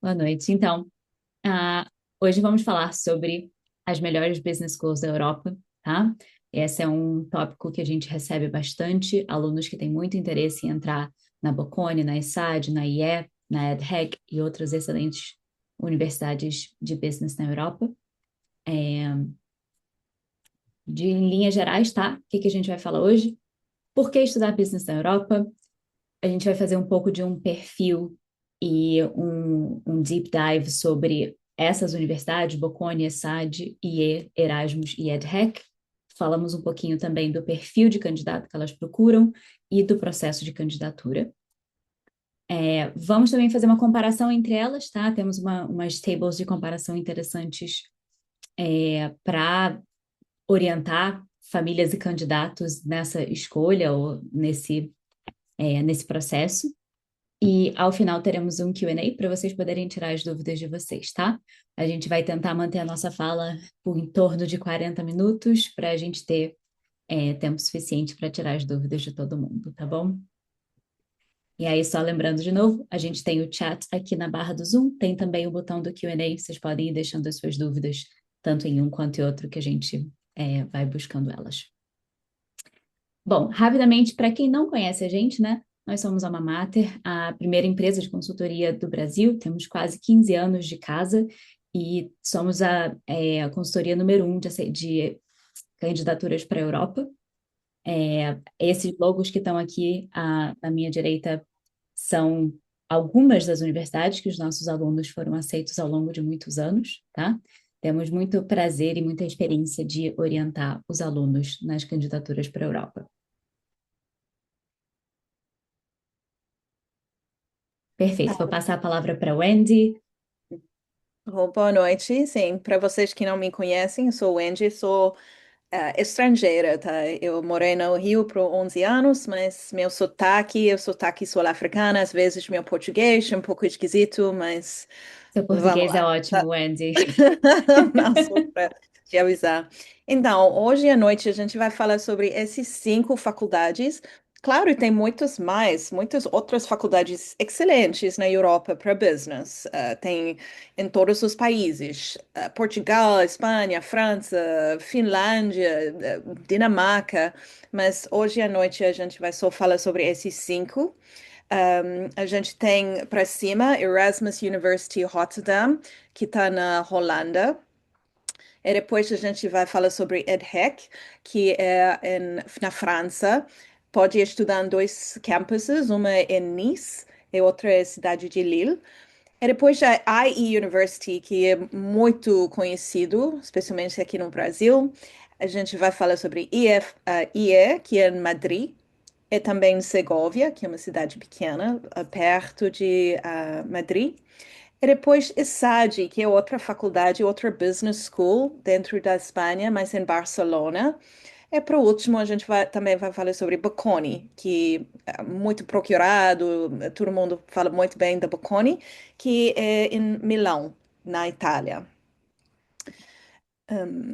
Boa noite. Então, ah, hoje vamos falar sobre as melhores business schools da Europa, tá? Esse é um tópico que a gente recebe bastante, alunos que têm muito interesse em entrar na Bocconi, na ESAD, na IE, na EdHec e outras excelentes universidades de business na Europa. Em linhas gerais, tá? O que que a gente vai falar hoje? Por que estudar business na Europa? A gente vai fazer um pouco de um perfil e um deep dive sobre essas universidades, Bocconi, ESAD, IE, Erasmus e EdHec. Falamos um pouquinho também do perfil de candidato que elas procuram e do processo de candidatura. Vamos também fazer uma comparação entre elas, tá? Temos umas tables de comparação interessantes para orientar famílias e candidatos nessa escolha ou nesse processo. E ao final teremos um Q&A para vocês poderem tirar as dúvidas de vocês, tá? A gente vai tentar manter a nossa fala por em torno de 40 minutos para a gente ter tempo suficiente para tirar as dúvidas de todo mundo, tá bom? E aí, só lembrando de novo, a gente tem o chat aqui na barra do Zoom, tem também o botão do Q&A, vocês podem ir deixando as suas dúvidas, tanto em um quanto em outro, que a gente vai buscando elas. Bom, rapidamente, para quem não conhece a gente, né? Nós somos a Alma Mater, a primeira empresa de consultoria do Brasil, temos quase 15 anos de casa e somos a consultoria número um de candidaturas para a Europa. Esses logos que estão aqui à minha direita são algumas das universidades que os nossos alunos foram aceitos ao longo de muitos anos, tá? Temos muito prazer e muita experiência de orientar os alunos nas candidaturas para a Europa. Perfeito, vou passar a palavra para a Wendy. Boa noite. Sim, para vocês que não me conhecem, eu sou Wendy, sou estrangeira, tá? Eu morei no Rio por 11 anos, mas meu sotaque, eu sotaque sul-africana, às vezes meu português é um pouco esquisito, mas Seu vamos português é lá, ótimo, tá? Wendy. Não, só para te avisar. Então, hoje à noite a gente vai falar sobre essas 5 faculdades. Claro, tem muitas outras faculdades excelentes na Europa para business. Tem em todos os países: Portugal, Espanha, França, Finlândia, Dinamarca. Mas hoje à noite a gente vai só falar sobre esses 5. A gente tem para cima Erasmus University Rotterdam, que está na Holanda. E depois a gente vai falar sobre EdHec, que é na França. Pode estudar em 2 campuses, uma é em Nice e outra é a cidade de Lille. E depois a IE University, que é muito conhecido, especialmente aqui no Brasil. A gente vai falar sobre IE, que é em Madrid. É também em Segovia, que é uma cidade pequena, perto de Madrid. E depois ESADE, que é outra faculdade, outra business school dentro da Espanha, mas em Barcelona. E por último, a gente também vai falar sobre Bocconi, que é muito procurado, todo mundo fala muito bem da Bocconi, que é em Milão, na Itália.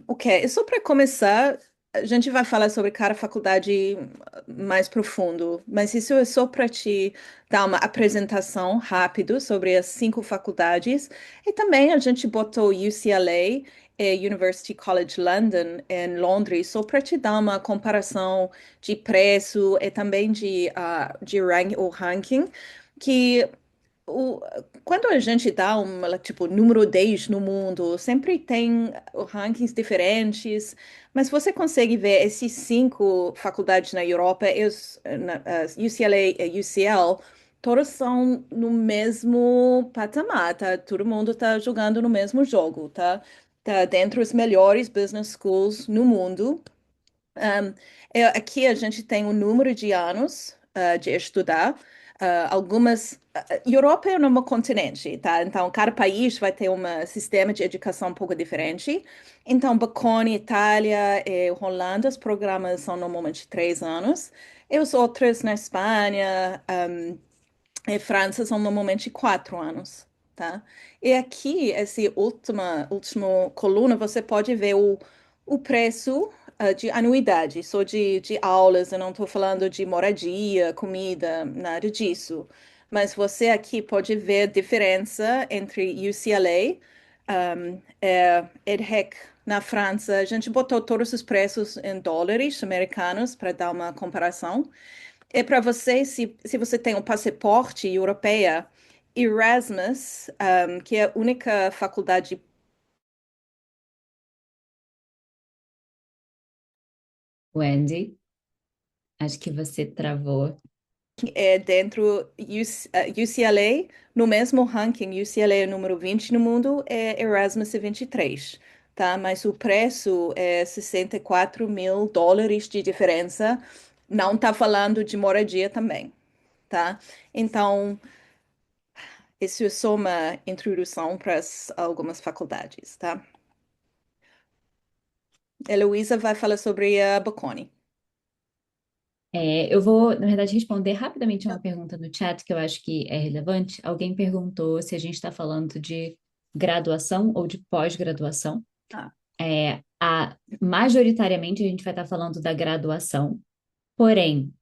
Ok, e só para começar, a gente vai falar sobre cada faculdade mais profundo, mas isso é só para te dar uma apresentação rápida sobre as 5 faculdades. E também a gente botou UCLA e University College London em Londres, só para te dar uma comparação de preço e também o ranking, que o- quando a gente dá tipo, número 10 no mundo, sempre tem rankings diferentes, mas você consegue ver esses 5 faculdades na Europa, UCLA e UCL, todas são no mesmo patamar, tá? Todo mundo está jogando no mesmo jogo, tá? Tá dentro dos melhores business schools no mundo. Um, Aqui a gente tem um número de anos de estudar. Europa é um continente, tá? Então, cada país vai ter um sistema de educação um pouco diferente. Então, Bocconi, Itália e Holanda, os programas são normalmente 3 anos. E os outros na Espanha, e França são normalmente 4 anos, tá? E aqui, esse último coluna, você pode ver o preço, de anuidade, só de aulas, eu não estou falando de moradia, comida, nada disso. mas você aqui pode ver a diferença entre UCLA, EDHEC na França. A gente botou todos os preços em dólares americanos para dar uma comparação. É para você, se você tem um passaporte europeia, Erasmus, que é a única faculdade Wendy, acho que você travou. dentro UCLA, no mesmo ranking, UCLA é o número 20 no mundo, é Erasmus é 23, tá? Mas o preço é 64 mil dólares de diferença. Não tá falando de moradia também, tá? Então, isso é só uma introdução para algumas faculdades, tá? Heloísa vai falar sobre a Bocconi. Eu vou, na verdade, responder rapidamente a uma pergunta no chat que eu acho que é relevante. Alguém perguntou se a gente está falando de graduação ou de pós-graduação. Ah, Majoritariamente, a gente vai estar falando da graduação. Porém,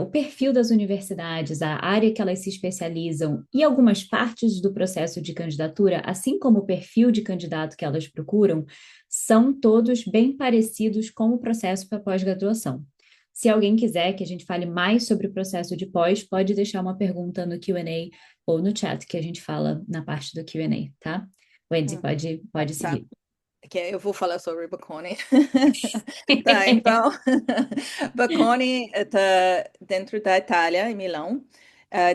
o perfil das universidades, a área que elas se especializam e algumas partes do processo de candidatura, assim como o perfil de candidato que elas procuram, são todos bem parecidos com o processo para pós-graduação. Se alguém quiser que a gente fale mais sobre o processo de pós, pode deixar uma pergunta no Q&A ou no chat que a gente fala na parte do Q&A, tá? Wendy, hum, pode tá. seguir. Que eu vou falar sobre Bocconi. Tá, então, Bocconi está dentro da Itália, em Milão.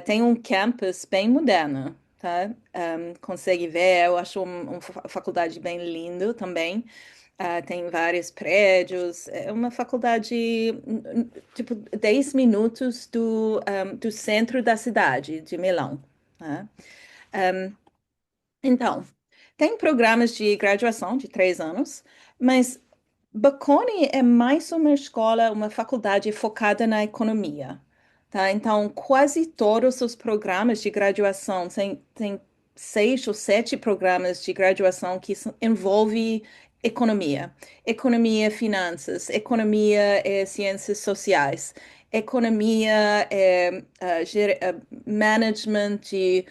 Tem um campus bem moderno, tá? Consegue ver, eu acho uma faculdade bem lindo também. Tem vários prédios. É uma faculdade, tipo, 10 minutos do centro da cidade, de Milão, tá? Então, tem programas de graduação de 3 anos, mas Bocconi é mais uma escola, uma faculdade focada na economia, tá? Então, quase todos os programas de graduação, tem 6 ou 7 programas de graduação que envolvem economia. Economia, finanças, economia, ciências sociais, economia, management de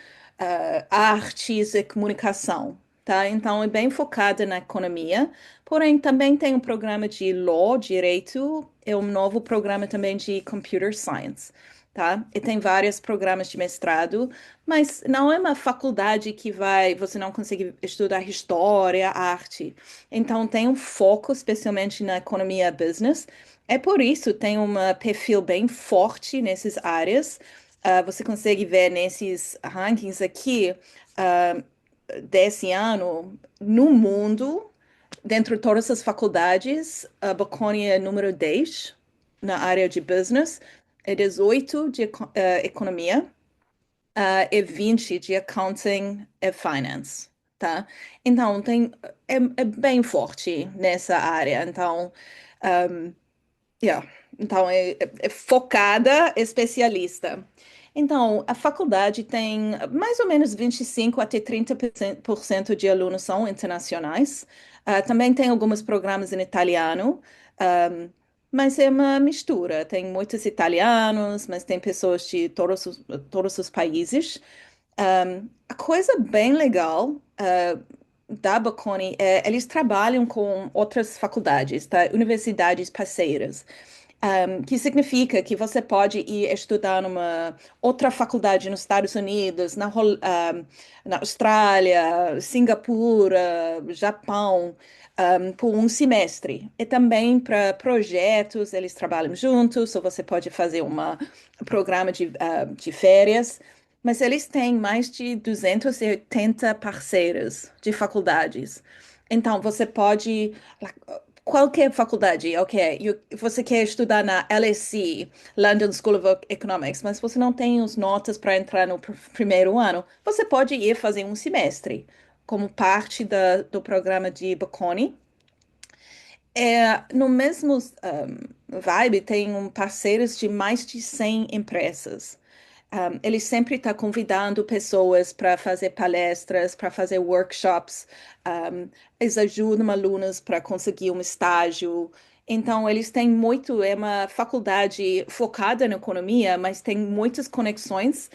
artes e comunicação, tá? Então, é bem focada na economia. Porém, também tem um programa de Law, Direito, e um novo programa também de Computer Science, tá? E tem vários programas de mestrado, mas não é uma faculdade que você não consegue estudar história, arte. Então, tem um foco especialmente na economia business. É por isso tem um perfil bem forte nessas áreas. Você consegue ver nesses rankings aqui, ah, desse ano, no mundo. Dentro de todas as faculdades, a Bocconi é número 10 na área de business, é 18 de economia, e 20 de accounting e finance, tá? Então, é bem forte nessa área. Então, yeah. Então, é focada, especialista. Então, a faculdade tem mais ou menos 25 até 30% de alunos são internacionais. Também tem alguns programas em italiano, mas é uma mistura. Tem muitos italianos, mas tem pessoas de todos os países. A coisa bem legal, da Bocconi é eles trabalham com outras faculdades, tá? Universidades parceiras. Que significa que você pode ir estudar numa outra faculdade nos Estados Unidos, na Austrália, Singapura, Japão, por um semestre. E também para projetos, eles trabalham juntos, ou você pode fazer um programa de férias. Mas eles têm mais de 280 parceiros de faculdades. Então, você pode. Qualquer faculdade, ok. Você quer estudar na LSE, London School of Economics, mas você não tem as notas para entrar no primeiro ano, você pode ir fazer um semestre como parte do programa de Bocconi. No mesmo vibe, tem parceiros de mais de 100 empresas. Ele sempre está convidando pessoas para fazer palestras, para fazer workshops. Eles ajudam alunos para conseguir um estágio. Então, eles têm muito, é uma faculdade focada na economia, mas tem muitas conexões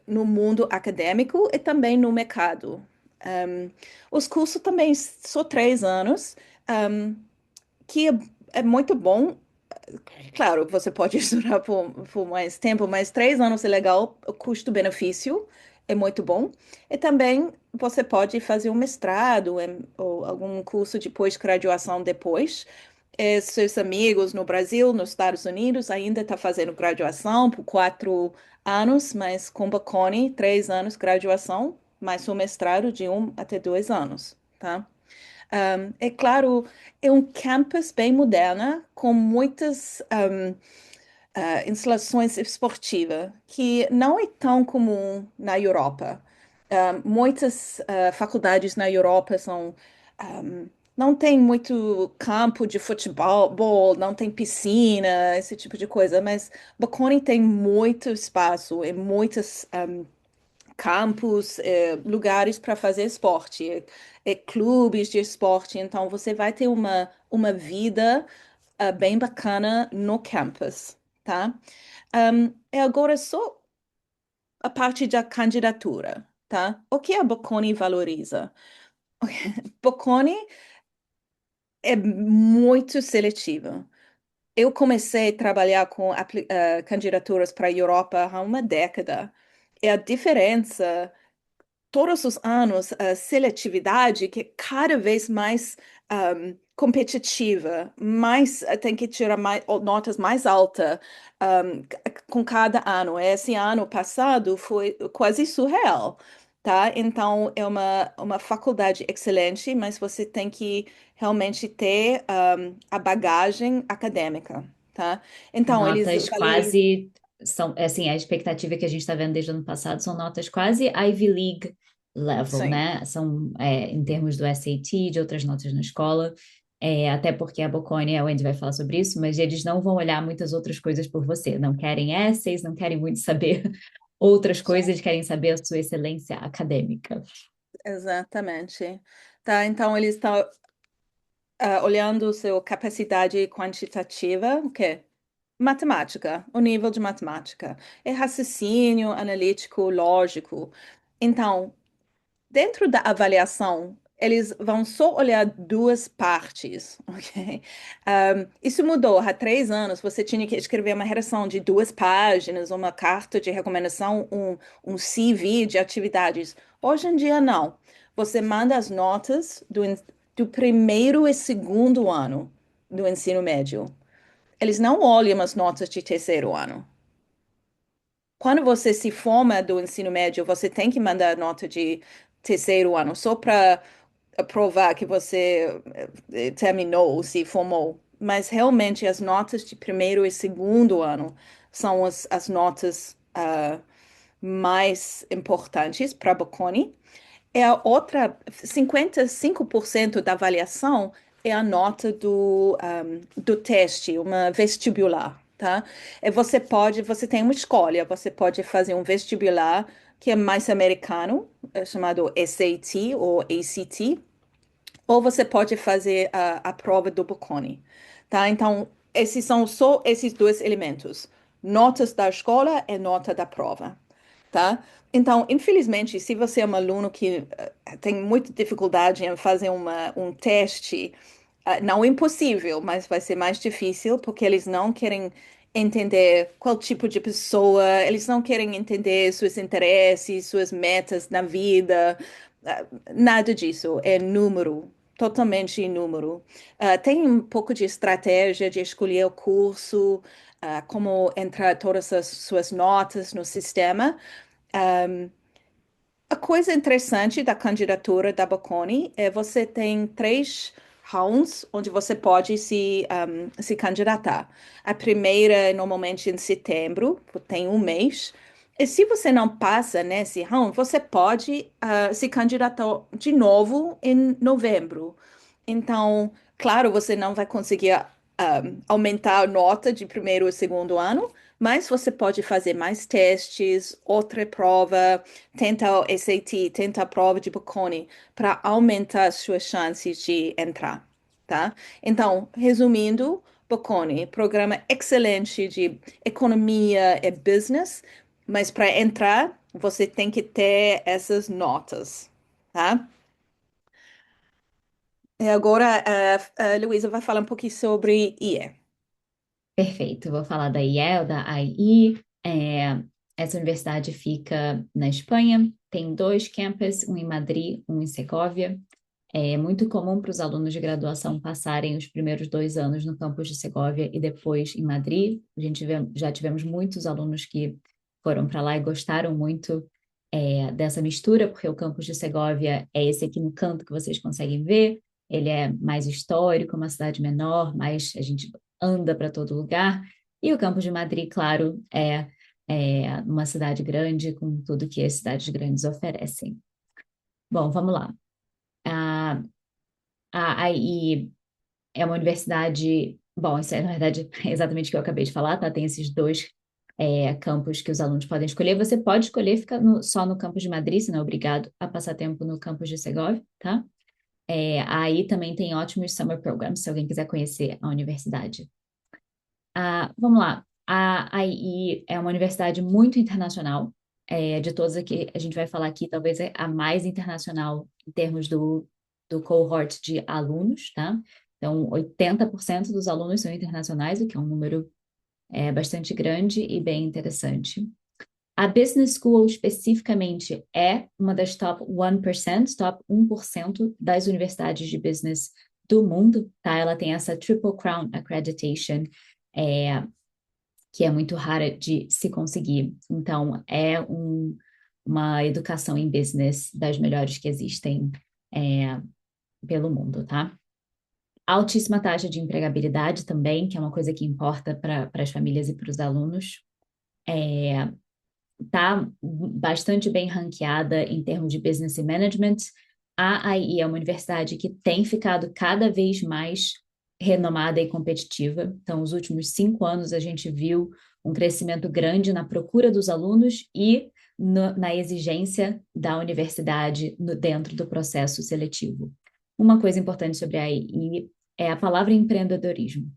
no mundo acadêmico e também no mercado. Um, os cursos também são 3 anos, um, que é muito bom. Claro, você pode estudar por mais tempo, mas 3 anos é legal, o custo-benefício é muito bom. E também você pode fazer um mestrado ou algum curso de pós-graduação depois. Seus amigos no Brasil, nos Estados Unidos, ainda estão fazendo graduação por 4 anos, mas com Bocconi, 3 anos graduação, mais um mestrado de 1 até 2 anos, tá? É claro, é um campus bem moderno, com muitas instalações esportivas, que não é tão comum na Europa. Muitas faculdades na Europa não tem muito campo de futebol, não tem piscina, esse tipo de coisa, mas Bocconi tem muito espaço e muitas campos, lugares para fazer esporte, clubes de esporte. Então, você vai ter uma vida bem bacana no campus, tá? E agora só a parte da candidatura, tá? O que a Bocconi valoriza? Bocconi é muito seletiva. Eu comecei a trabalhar com candidaturas para a Europa há uma década. E a diferença todos os anos a seletividade que é cada vez mais competitiva, mais tem que tirar notas mais altas com cada ano. Esse ano passado foi quase surreal, tá? Então é uma faculdade excelente, mas você tem que realmente ter a bagagem acadêmica, tá? Então eles Notas valorizam. quase são, assim, a expectativa que a gente está vendo desde o ano passado são notas quase Ivy League level, Sim. né? São em termos do SAT, de outras notas na escola, até porque a Bocconi, a Wendy vai falar sobre isso, mas eles não vão olhar muitas outras coisas por você. Não querem essays, não querem muito saber outras coisas, querem saber a sua excelência acadêmica. Exatamente. Tá, então eles estão olhando sua capacidade quantitativa, o quê? Matemática, o nível de matemática. É raciocínio analítico, lógico. Então, dentro da avaliação, eles vão só olhar duas partes, ok? Isso mudou. Há 3 anos, você tinha que escrever uma redação de 2 páginas, uma carta de recomendação, um CV de atividades. Hoje em dia, não. Você manda as notas do primeiro e segundo ano do ensino médio. Eles não olham as notas de terceiro ano. Quando você se forma do ensino médio, você tem que mandar nota de terceiro ano só para provar que você terminou, se formou. Mas realmente as notas de primeiro e segundo ano são as notas mais importantes para Bocconi. É a outra, 55% da avaliação é a nota do teste, uma vestibular, tá? Você tem uma escolha, você pode fazer um vestibular que é mais americano, chamado SAT ou ACT, ou você pode fazer a prova do Bocconi, tá? Então, esses são só esses dois elementos. Notas da escola e nota da prova, tá? Então, infelizmente, se você é um aluno que tem muita dificuldade em fazer um teste, não é impossível, mas vai ser mais difícil porque eles não querem entender qual tipo de pessoa, eles não querem entender seus interesses, suas metas na vida, nada disso, é número. Totalmente número. Tem um pouco de estratégia de escolher o curso, como entrar todas as suas notas no sistema, a coisa interessante da candidatura da Bocconi é você tem 3 rounds onde você pode se candidatar. A primeira é normalmente em setembro, tem um mês. E se você não passa nesse round, você pode se candidatar de novo em novembro. Então, claro, você não vai conseguir aumentar a nota de primeiro e segundo ano, mas você pode fazer mais testes, outra prova, tenta o SAT, tenta a prova de Bocconi para aumentar as suas chances de entrar, tá? Então, resumindo, Bocconi, programa excelente de economia e business, Mas para entrar, você tem que ter essas notas, tá? E agora, a Luísa vai falar um pouquinho sobre IE. Perfeito, vou falar da IEL, da AI. Essa universidade fica na Espanha, tem dois campus, um em Madrid, um em Segóvia. É muito comum para os alunos de graduação passarem os primeiros 2 anos no campus de Segóvia e depois em Madrid. Já tivemos muitos alunos que foram para lá e gostaram muito dessa mistura, porque o campus de Segóvia é esse aqui no canto que vocês conseguem ver. Ele é mais histórico, uma cidade menor, mas a gente anda para todo lugar. E o campus de Madrid, claro, é uma cidade grande, com tudo que as cidades grandes oferecem. Bom, vamos lá. A, AI é uma universidade. Bom, isso é, na verdade, é exatamente o que eu acabei de falar, tá? Tem esses dois campos que os alunos podem escolher. Você pode escolher ficar só no campus de Madrid, se não é obrigado a passar tempo no campus de Segovia, tá? Aí também tem ótimos summer programs, se alguém quiser conhecer a universidade. Vamos lá. A AI é uma universidade muito internacional. De todas aqui, a gente vai falar aqui, talvez é a mais internacional em termos do cohort de alunos, tá? Então, 80% dos alunos são internacionais, o que é um número bastante grande e bem interessante. A Business School, especificamente, é uma das top 1%, top 1% das universidades de business do mundo, tá? Ela tem essa Triple Crown Accreditation, é, que é muito rara de se conseguir. Então, uma educação em business das melhores que existem é, pelo mundo, tá? Altíssima taxa de empregabilidade também, que é uma coisa que importa para as famílias e para os alunos. Está bastante bem ranqueada em termos de business management. A AI é uma universidade que tem ficado cada vez mais renomada e competitiva. Então, os últimos 5 anos a gente viu um crescimento grande na procura dos alunos e na exigência da universidade dentro do processo seletivo. Uma coisa importante sobre a AI é a palavra empreendedorismo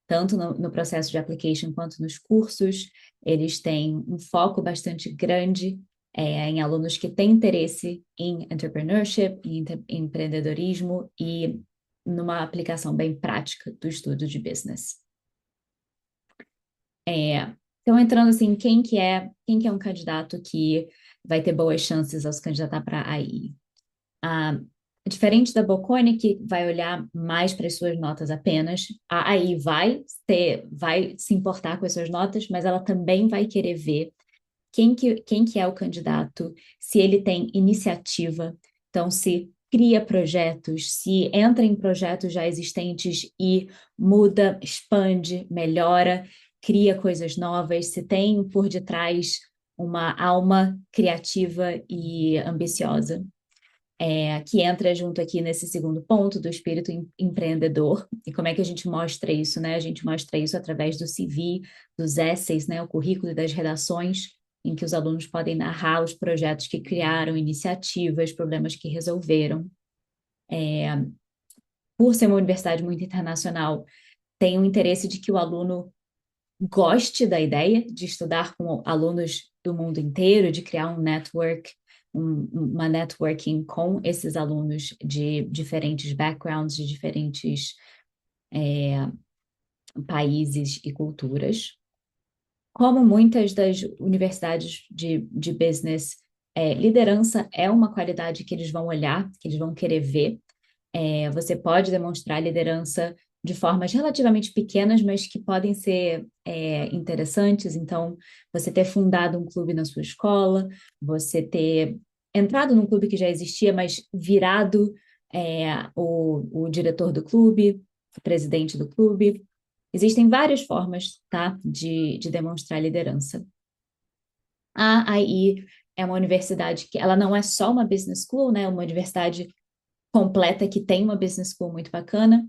tanto no processo de application quanto nos cursos. Eles têm um foco bastante grande em alunos que têm interesse em entrepreneurship, em empreendedorismo e numa aplicação bem prática do estudo de business. Então, entrando assim, quem que é um candidato que vai ter boas chances ao se candidatar para a AI? Ah, Diferente da Bocconi, que vai olhar mais para as suas notas apenas, a AI vai se importar com as suas notas, mas ela também vai querer ver quem que é o candidato, se ele tem iniciativa, então se cria projetos, se entra em projetos já existentes e muda, expande, melhora, cria coisas novas, se tem por detrás uma alma criativa e ambiciosa que entra junto aqui nesse segundo ponto do espírito empreendedor. E como é que a gente mostra isso, né? A gente mostra isso através do CV, dos essays, né? O currículo e das redações, em que os alunos podem narrar os projetos que criaram, iniciativas, problemas que resolveram. Por ser uma universidade muito internacional, tem o interesse de que o aluno goste da ideia de estudar com alunos do mundo inteiro, de criar uma networking com esses alunos de diferentes backgrounds, de diferentes países e culturas. Como muitas das universidades de business, liderança é uma qualidade que eles vão olhar, que eles vão querer ver. Você pode demonstrar liderança de formas relativamente pequenas, mas que podem ser interessantes. Então, você ter fundado um clube na sua escola, você ter entrado num clube que já existia, mas virado o diretor do clube, o presidente do clube. Existem várias formas, tá, de demonstrar liderança. A AI é uma universidade que ela não é só uma business school, né? É uma universidade completa que tem uma business school muito bacana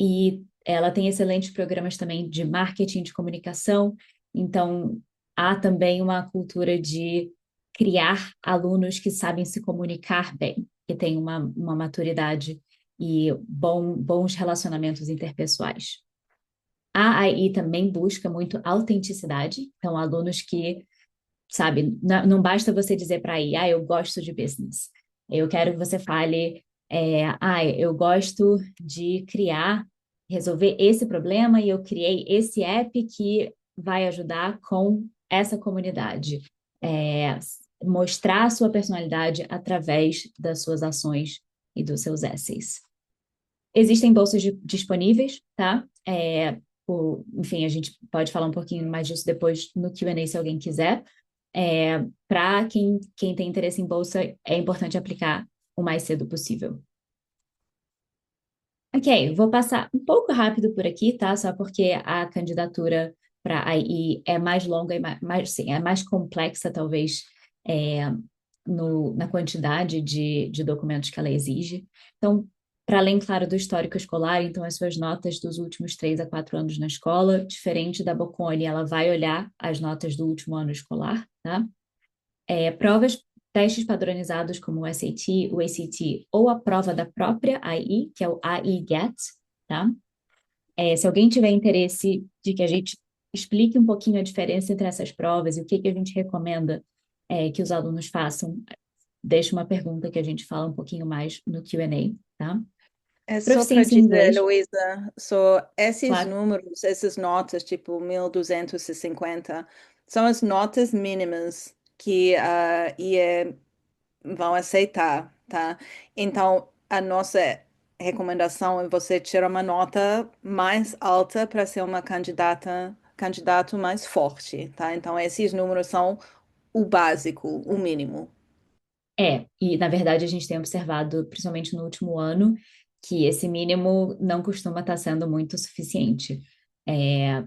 e ela tem excelentes programas também de marketing, de comunicação. Então, há também uma cultura de criar alunos que sabem se comunicar bem, que têm uma maturidade e bons relacionamentos interpessoais. A AI também busca muito autenticidade, então alunos que sabe? Não basta você dizer para aí, eu gosto de business. Eu quero que você fale, eu gosto de resolver esse problema e eu criei esse app que vai ajudar com essa comunidade. É, mostrar a sua personalidade através das suas ações e dos seus essays. Existem bolsas disponíveis, tá? Enfim, a gente pode falar um pouquinho mais disso depois no Q&A se alguém quiser. Para quem tem interesse em bolsa, é importante aplicar o mais cedo possível. Ok, vou passar um pouco rápido por aqui, tá? Só porque a candidatura para a AI é mais longa e sim, é mais complexa, talvez, é, na quantidade de documentos que ela exige. Então, para além, claro, do histórico escolar, então as suas notas dos últimos 3 a 4 anos na escola, diferente da Bocconi, ela vai olhar as notas do último ano escolar, tá? Provas, testes padronizados como o SAT, o ACT ou a prova da própria AI, que é o AI-GAT, tá? Se alguém tiver interesse de que a gente explique um pouquinho a diferença entre essas provas e o que que a gente recomenda que os alunos façam, deixa uma pergunta que a gente fala um pouquinho mais no Q&A, tá? É só para Proficiência em dizer, inglês, Luísa, só esses claro. números, essas notas, tipo 1.250, são as notas mínimas que a IE vão aceitar, tá? Então, a nossa recomendação é você tirar uma nota mais alta para ser uma candidato mais forte, tá? Então, esses números são o básico, o mínimo. E na verdade a gente tem observado, principalmente no último ano, que esse mínimo não costuma estar sendo muito suficiente.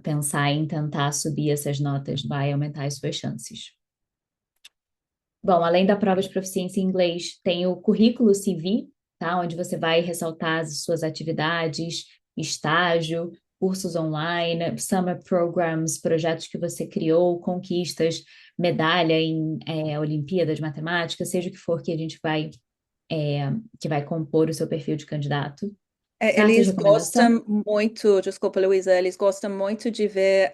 Pensar em tentar subir essas notas vai aumentar as suas chances. Bom, além da prova de proficiência em inglês, tem o currículo CV, tá? Onde você vai ressaltar as suas atividades, estágio, cursos online, summer programs, projetos que você criou, conquistas, medalha em Olimpíadas, matemática, seja o que for que a gente que vai compor o seu perfil de candidato. Cartas de Eles recomendação? gostam muito, desculpa, Luísa, eles gostam muito de ver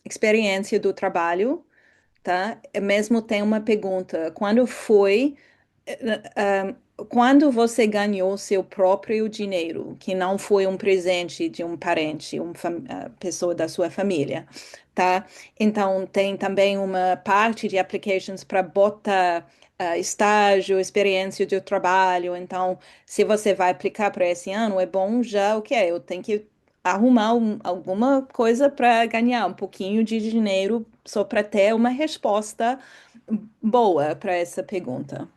experiência do trabalho, tá? Mesmo tem uma pergunta, quando você ganhou seu próprio dinheiro, que não foi um presente de um parente, uma pessoa da sua família, tá? Então, tem também uma parte de applications para botar estágio, experiência de trabalho. Então, se você vai aplicar para esse ano, é bom já, ok, eu tenho que arrumar alguma coisa para ganhar um pouquinho de dinheiro só para ter uma resposta boa para essa pergunta.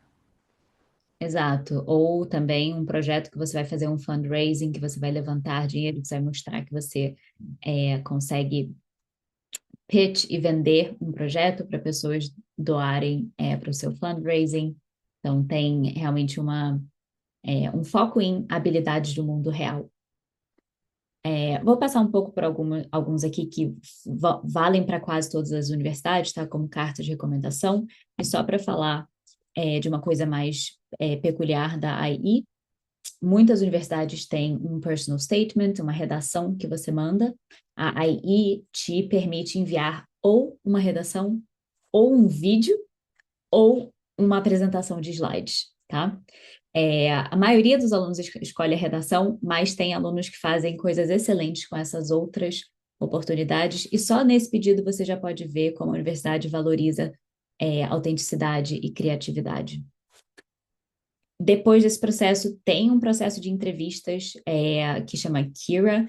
Exato. Ou também um projeto que você vai fazer um fundraising, que você vai levantar dinheiro, que você vai mostrar que você consegue pitch e vender um projeto para pessoas doarem para o seu fundraising. Então, tem realmente um foco em habilidades do mundo real. Vou passar um pouco por alguns aqui que valem para quase todas as universidades, tá? Como carta de recomendação. E só para falar de uma coisa mais peculiar da AI, muitas universidades têm um personal statement, uma redação que você manda. A AI te permite enviar ou uma redação, ou um vídeo, ou uma apresentação de slides, tá? A maioria dos alunos escolhe a redação, mas tem alunos que fazem coisas excelentes com essas outras oportunidades, e só nesse pedido você já pode ver como a universidade valoriza autenticidade e criatividade. Depois desse processo, tem um processo de entrevistas que chama Kira,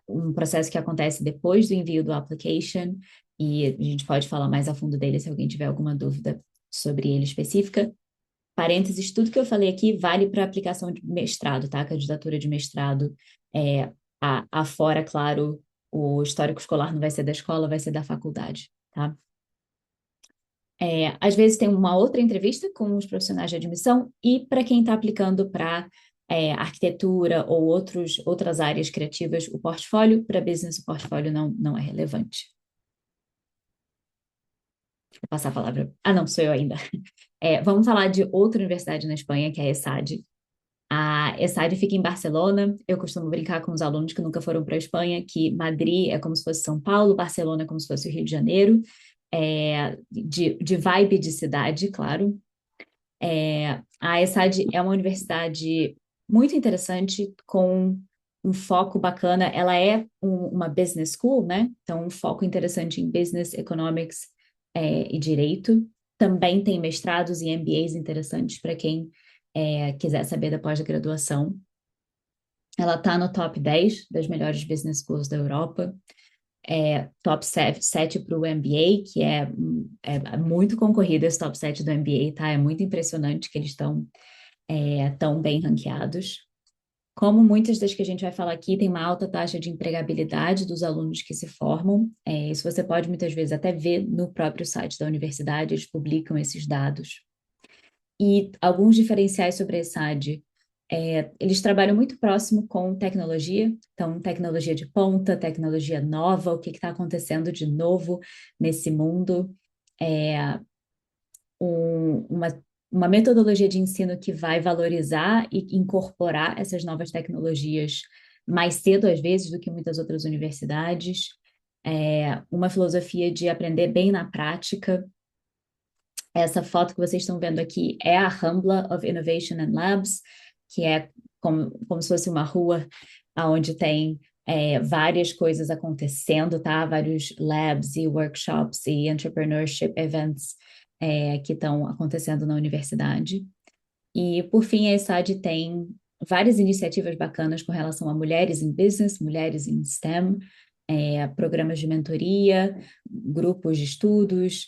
um processo que acontece depois do envio do application, e a gente pode falar mais a fundo dele se alguém tiver alguma dúvida sobre ele específica. Parênteses, tudo que eu falei aqui vale para aplicação de mestrado, tá? Candidatura de mestrado. Afora, claro, o histórico escolar não vai ser da escola, vai ser da faculdade, tá? Às vezes tem uma outra entrevista com os profissionais de admissão e para quem está aplicando para arquitetura ou outras áreas criativas, o portfólio, para business o portfólio não é relevante. Vou passar a palavra. Ah, não, sou eu ainda. Vamos falar de outra universidade na Espanha, que é a ESADE. A ESADE fica em Barcelona. Eu costumo brincar com os alunos que nunca foram para a Espanha, que Madrid é como se fosse São Paulo, Barcelona é como se fosse o Rio de Janeiro. de vibe de cidade, claro. A ESAD é uma universidade muito interessante, com um foco bacana. Ela é uma business school, né? Então, um foco interessante em business, economics, e direito. Também tem mestrados e MBAs interessantes para quem quiser saber da pós-graduação. Ela está no top 10 das melhores business schools da Europa. Top 7 para o MBA, que é muito concorrido esse top 7 do MBA, tá? É muito impressionante que eles estão tão bem ranqueados. Como muitas das que a gente vai falar aqui, tem uma alta taxa de empregabilidade dos alunos que se formam. Isso você pode muitas vezes até ver no próprio site da universidade, eles publicam esses dados. E alguns diferenciais sobre a ESAD. Eles trabalham muito próximo com tecnologia, então tecnologia de ponta, tecnologia nova, o que está acontecendo de novo nesse mundo. É, um, uma, uma metodologia de ensino que vai valorizar e incorporar essas novas tecnologias mais cedo, às vezes, do que muitas outras universidades. Uma filosofia de aprender bem na prática. Essa foto que vocês estão vendo aqui é a Rambla of Innovation and Labs, que é como se fosse uma rua onde tem várias coisas acontecendo, tá? Vários labs e workshops e entrepreneurship events que estão acontecendo na universidade. E, por fim, a ESAD tem várias iniciativas bacanas com relação a mulheres em business, mulheres em STEM, programas de mentoria, grupos de estudos,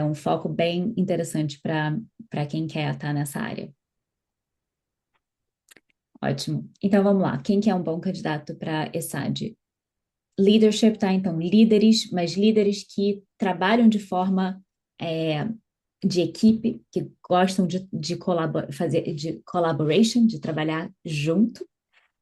um foco bem interessante para quem quer estar nessa área. Ótimo. Então vamos lá. Quem que é um bom candidato para ESAD? Leadership, tá? Então, líderes, mas líderes que trabalham de forma de equipe, que gostam de fazer de collaboration, de trabalhar junto.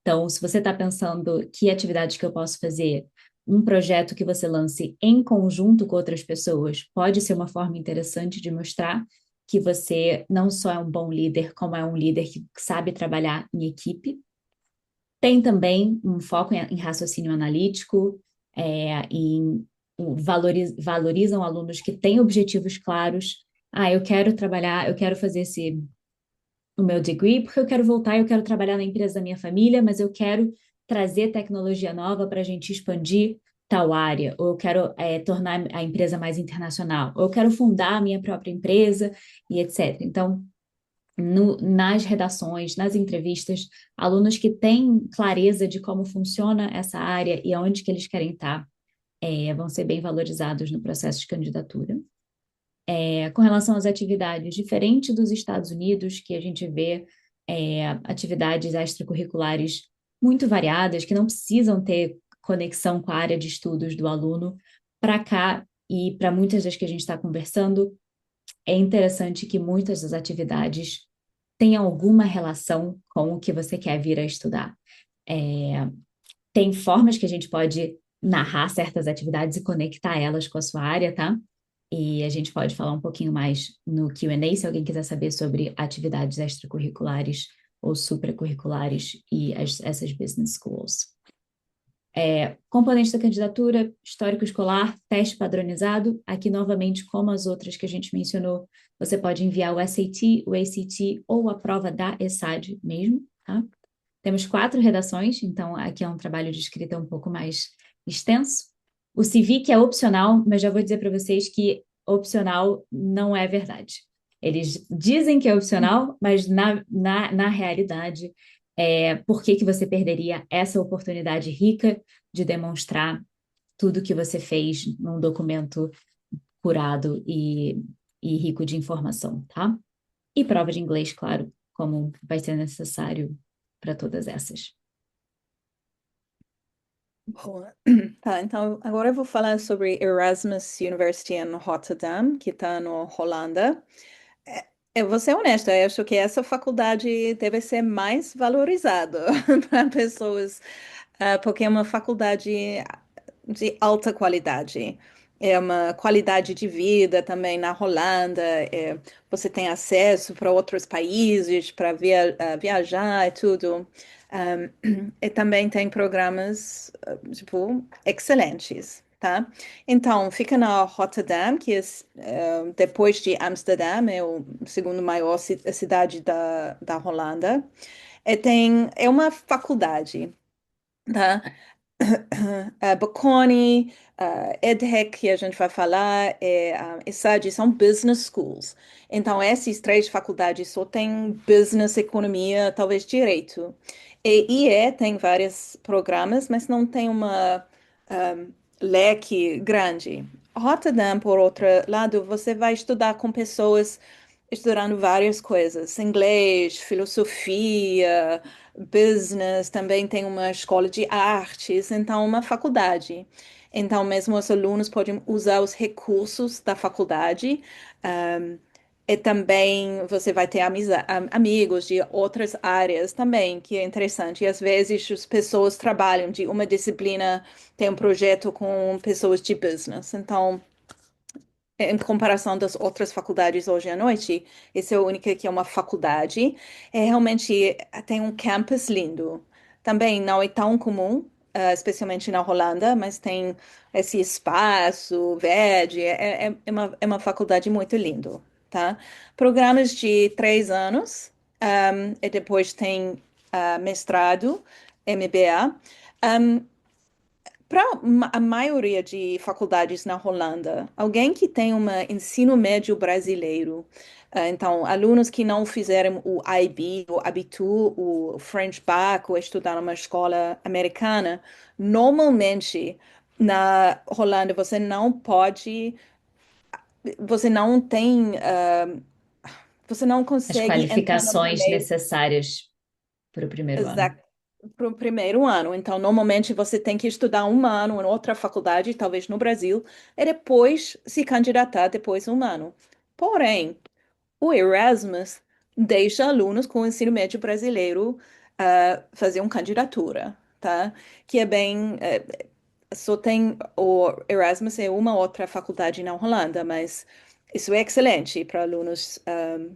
Então, se você está pensando que atividades que eu posso fazer, um projeto que você lance em conjunto com outras pessoas pode ser uma forma interessante de mostrar que você não só é um bom líder, como é um líder que sabe trabalhar em equipe. Tem também um foco em raciocínio analítico, valorizam alunos que têm objetivos claros. Eu quero trabalhar, eu quero fazer o meu degree, porque eu quero voltar, eu quero trabalhar na empresa da minha família, mas eu quero trazer tecnologia nova para a gente expandir tal área, ou eu quero tornar a empresa mais internacional, ou eu quero fundar a minha própria empresa, e etc. Então, nas redações, nas entrevistas, alunos que têm clareza de como funciona essa área e aonde que eles querem estar, vão ser bem valorizados no processo de candidatura. Com relação às atividades, diferente dos Estados Unidos, que a gente vê atividades extracurriculares muito variadas, que não precisam ter conexão com a área de estudos do aluno, para cá e para muitas das que a gente está conversando, é interessante que muitas das atividades tenham alguma relação com o que você quer vir a estudar. Tem formas que a gente pode narrar certas atividades e conectar elas com a sua área, tá? E a gente pode falar um pouquinho mais no Q&A, se alguém quiser saber sobre atividades extracurriculares ou supracurriculares e essas business schools. Componentes da candidatura, histórico escolar, teste padronizado. Aqui, novamente, como as outras que a gente mencionou, você pode enviar o SAT, o ACT ou a prova da ESAD mesmo, tá? Temos 4 redações, então aqui é um trabalho de escrita um pouco mais extenso. O CIVIC é opcional, mas já vou dizer para vocês que opcional não é verdade. Eles dizem que é opcional, mas na realidade, por que você perderia essa oportunidade rica de demonstrar tudo que você fez num documento curado e rico de informação, tá? E prova de inglês, claro, como vai ser necessário para todas essas. Boa. Tá, então agora eu vou falar sobre Erasmus University in Rotterdam, que está na Holanda. Eu vou ser honesta, eu acho que essa faculdade deve ser mais valorizada para pessoas, porque é uma faculdade de alta qualidade. É uma qualidade de vida também na Holanda. Você tem acesso para outros países, para viajar e tudo. E também tem programas, tipo, excelentes. tá? Então, fica na Rotterdam, que é, depois de Amsterdã, é o segundo maior cidade da Holanda. É uma faculdade, tá? Bocconi, EdHec, que a gente vai falar, ESAD, são business schools. Então, essas três faculdades só têm business, economia, talvez direito. E IE tem vários programas, mas não tem uma leque grande. Rotterdam, por outro lado, você vai estudar com pessoas estudando várias coisas, inglês, filosofia, business, também tem uma escola de artes, então uma faculdade. Então, mesmo os alunos podem usar os recursos da faculdade, um, e também você vai ter amigos de outras áreas também, que é interessante. E às vezes as pessoas trabalham de uma disciplina, tem um projeto com pessoas de business. Então, em comparação das outras faculdades hoje à noite, essa é a única que é uma faculdade. É realmente tem um campus lindo. Também não é tão comum, especialmente na Holanda, mas tem esse espaço verde. É uma faculdade muito lindo, tá? Programas de 3 anos, e depois tem mestrado, MBA. Para a maioria de faculdades na Holanda, alguém que tem um ensino médio brasileiro, então, alunos que não fizeram o IB, o Abitur, o French Bac, ou estudaram numa escola americana, normalmente na Holanda você não tem, você não As consegue entrar no qualificações primeiro. necessárias para o primeiro ano. Exato. Para o primeiro ano. Então, normalmente você tem que estudar um ano em outra faculdade, talvez no Brasil, e depois se candidatar depois um ano. Porém, o Erasmus deixa alunos com o ensino médio brasileiro fazer uma candidatura, tá? Que é bem. Só tem o Erasmus é uma outra faculdade na Holanda, mas isso é excelente para alunos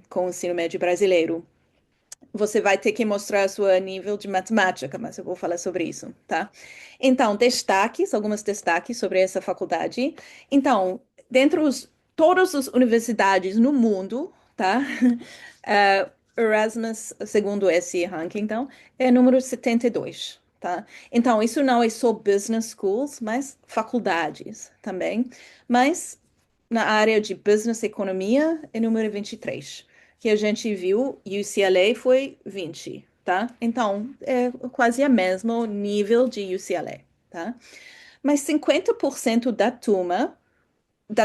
com o ensino médio brasileiro. Você vai ter que mostrar seu nível de matemática, mas eu vou falar sobre isso, tá? Então, alguns destaques sobre essa faculdade. Então, todas as universidades no mundo, tá? Erasmus, segundo esse ranking, então, é número 72, tá? Então, isso não é só business schools, mas faculdades também. Mas na área de business economia é número 23 que a gente viu, UCLA foi 20, tá? Então, é quase o mesmo nível de UCLA, tá? Mas 50% da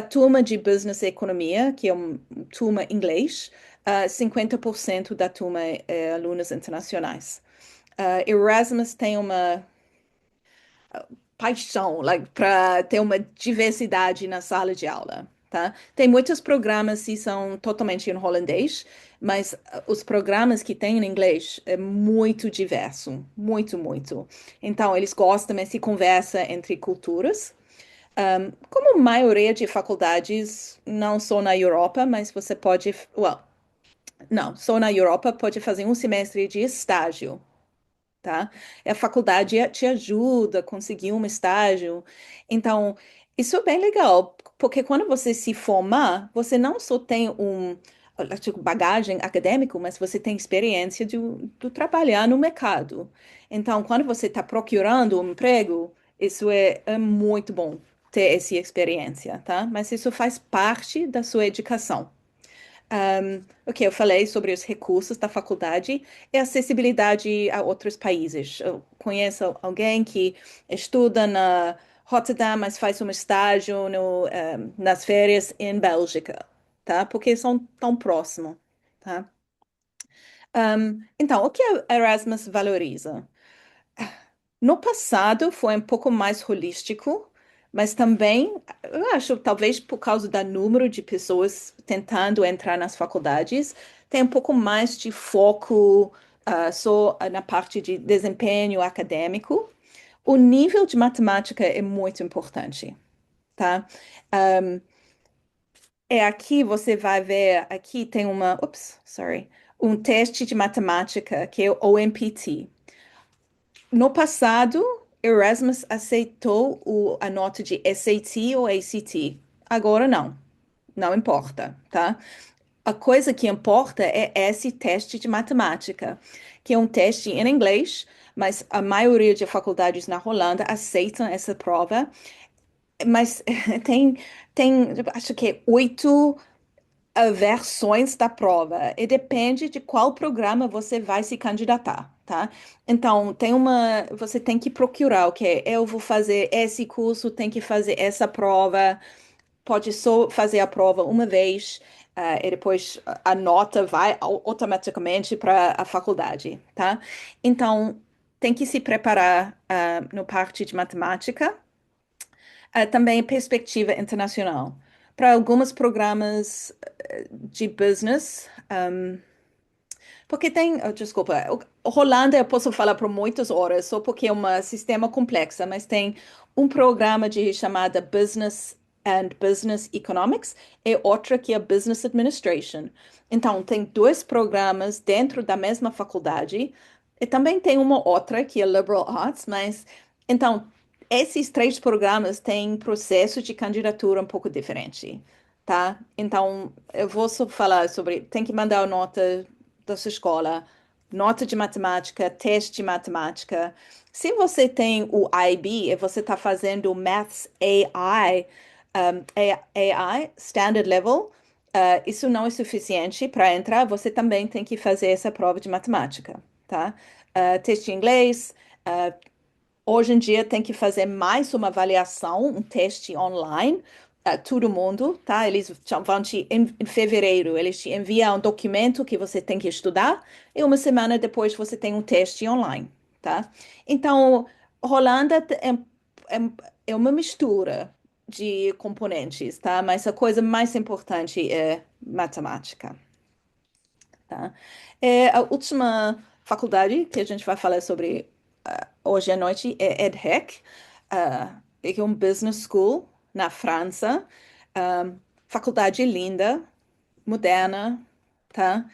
turma de Business e Economia, que é uma turma inglês, 50% da turma é alunos internacionais. Erasmus tem uma paixão, like, para ter uma diversidade na sala de aula, tá? Tem muitos programas que são totalmente em holandês, mas os programas que tem em inglês é muito diverso, muito, muito. Então, eles gostam dessa conversa entre culturas. Como a maioria de faculdades, não só na Europa, mas você pode, well, não, só na Europa pode fazer um semestre de estágio, tá? E a faculdade te ajuda a conseguir um estágio. Então, isso é bem legal, porque quando você se formar, você não só tem tipo, bagagem acadêmica, mas você tem experiência de trabalhar no mercado. Então, quando você está procurando um emprego, isso é muito bom ter essa experiência, tá? Mas isso faz parte da sua educação. Ok, eu falei sobre os recursos da faculdade e acessibilidade a outros países. Eu conheço alguém que estuda na Rotterdam, mas faz um estágio nas férias em Bélgica, tá? Porque são tão próximos, tá? Então, o que a Erasmus valoriza? No passado foi um pouco mais holístico, mas também, eu acho, talvez por causa do número de pessoas tentando entrar nas faculdades, tem um pouco mais de foco, só na parte de desempenho acadêmico. O nível de matemática é muito importante, tá? Aqui você vai ver, aqui tem um teste de matemática que é o OMPT. No passado, Erasmus aceitou a nota de SAT ou ACT. Agora não, não importa, tá? A coisa que importa é esse teste de matemática, que é um teste em inglês, mas a maioria de faculdades na Holanda aceitam essa prova. Mas tem, acho que 8 versões da prova e depende de qual programa você vai se candidatar, tá? Então, você tem que procurar, ok, eu vou fazer esse curso, tem que fazer essa prova, pode só fazer a prova uma vez, e depois a nota vai automaticamente para a faculdade, tá? Então, tem que se preparar, no parte de matemática, também perspectiva internacional. Para alguns programas de business, porque tem, desculpa, Holanda eu posso falar por muitas horas, só porque é um sistema complexo, mas tem um programa de chamada Business and Business Economics e outra que é Business Administration. Então, tem dois programas dentro da mesma faculdade e também tem uma outra que é Liberal Arts, mas então esses três programas têm processo de candidatura um pouco diferente, tá? Então, eu vou só falar sobre, tem que mandar a nota da sua escola, nota de matemática, teste de matemática. Se você tem o IB e você está fazendo o Maths AI, AI, Standard Level, isso não é suficiente para entrar, você também tem que fazer essa prova de matemática, tá? Teste de inglês, hoje em dia tem que fazer mais uma avaliação, um teste online, todo mundo, tá? Eles vão em fevereiro, eles te enviam um documento que você tem que estudar e uma semana depois você tem um teste online, tá? Então, Holanda é uma mistura de componentes, tá? Mas a coisa mais importante é matemática, tá? A última faculdade que a gente vai falar sobre hoje à noite é EDHEC, que é um business school na França. Ah, faculdade linda, moderna, tá?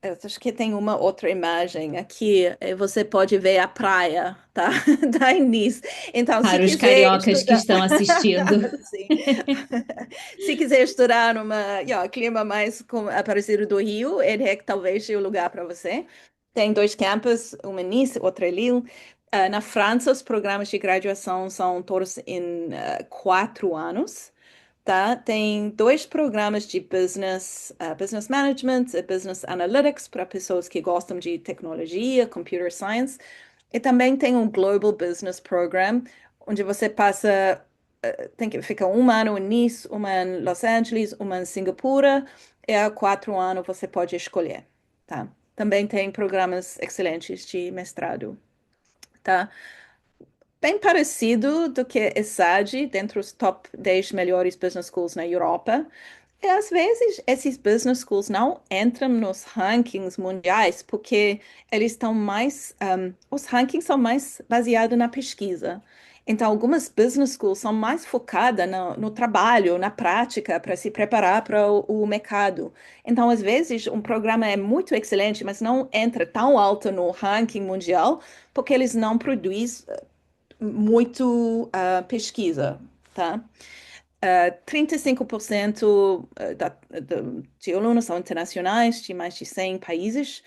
Eu acho que tem uma outra imagem aqui, você pode ver a praia, tá? Da Nice. Então, se Para os quiser cariocas que estudar, estão assistindo. sim. Se quiser estudar numa, clima mais parecido do Rio, EDHEC talvez seja o lugar para você. Tem dois campos, uma em Nice, outra em Lille. Na França, os programas de graduação são todos em 4 anos. Tá? Tem dois programas de business, business management e business analytics para pessoas que gostam de tecnologia, computer science. E também tem um Global Business Program, onde você passa, tem que ficar um ano em Nice, uma em Los Angeles, uma em Singapura, e a 4 anos você pode escolher, tá? Também tem programas excelentes de mestrado, tá? Bem parecido do que ESAD, dentre os top 10 melhores business schools na Europa. E às vezes esses business schools não entram nos rankings mundiais porque eles estão mais, os rankings são mais baseados na pesquisa. Então, algumas business schools são mais focadas no trabalho, na prática, para se preparar para o mercado. Então, às vezes, um programa é muito excelente, mas não entra tão alto no ranking mundial porque eles não produzem muito pesquisa, tá? 35% de alunos são internacionais, de mais de 100 países.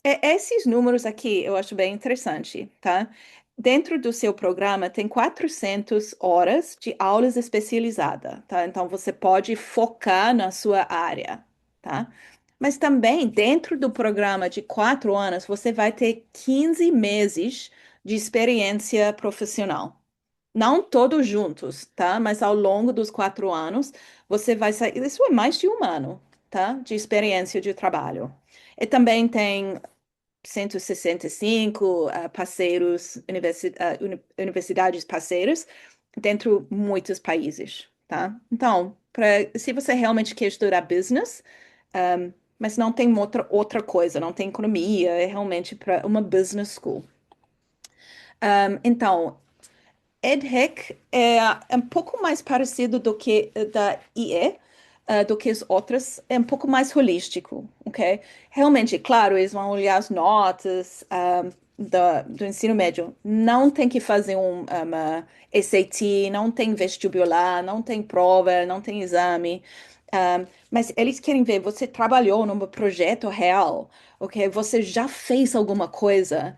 Esses números aqui eu acho bem interessante, tá? Dentro do seu programa tem 400 horas de aulas especializadas, tá? Então você pode focar na sua área, tá? Mas também dentro do programa de 4 anos você vai ter 15 meses de experiência profissional. Não todos juntos, tá? Mas ao longo dos 4 anos, você vai sair. Isso é mais de um ano, tá? De experiência de trabalho. E também tem 165 parceiros, universidades parceiras, dentro de muitos países, tá? Então, se você realmente quer estudar business, mas não tem outra coisa, não tem economia, é realmente para uma business school. Então, EdHEC é um pouco mais parecido do que da IE. do que as outras, é um pouco mais holístico, ok? Realmente, claro, eles vão olhar as notas, do ensino médio. Não tem que fazer uma SAT, não tem vestibular, não tem prova, não tem exame. Mas eles querem ver, você trabalhou num projeto real, ok? Você já fez alguma coisa.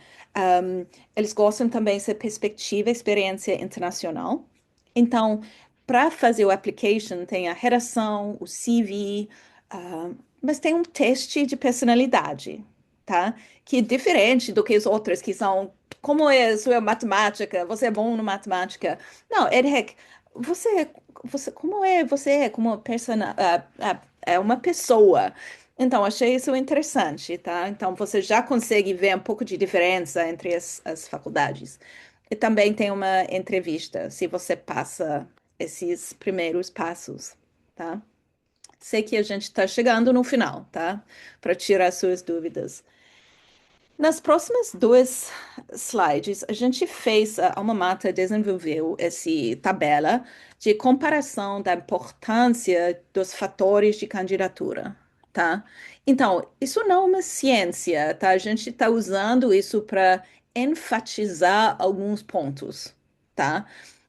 Eles gostam também dessa perspectiva, experiência internacional. Então, para fazer o application, tem a redação, o CV, mas tem um teste de personalidade, tá? Que é diferente do que os outros, que são como é a sua matemática? Você é bom na matemática? Não, Edrek, você, como é você é como persona, é uma pessoa. Então, achei isso interessante, tá? Então, você já consegue ver um pouco de diferença entre as faculdades. E também tem uma entrevista, se você passa esses primeiros passos, tá? Sei que a gente está chegando no final, tá? Para tirar suas dúvidas. Nas próximas duas slides, a gente fez, a Alma Mater desenvolveu essa tabela de comparação da importância dos fatores de candidatura, tá? Então, isso não é uma ciência, tá? A gente está usando isso para enfatizar alguns pontos, tá?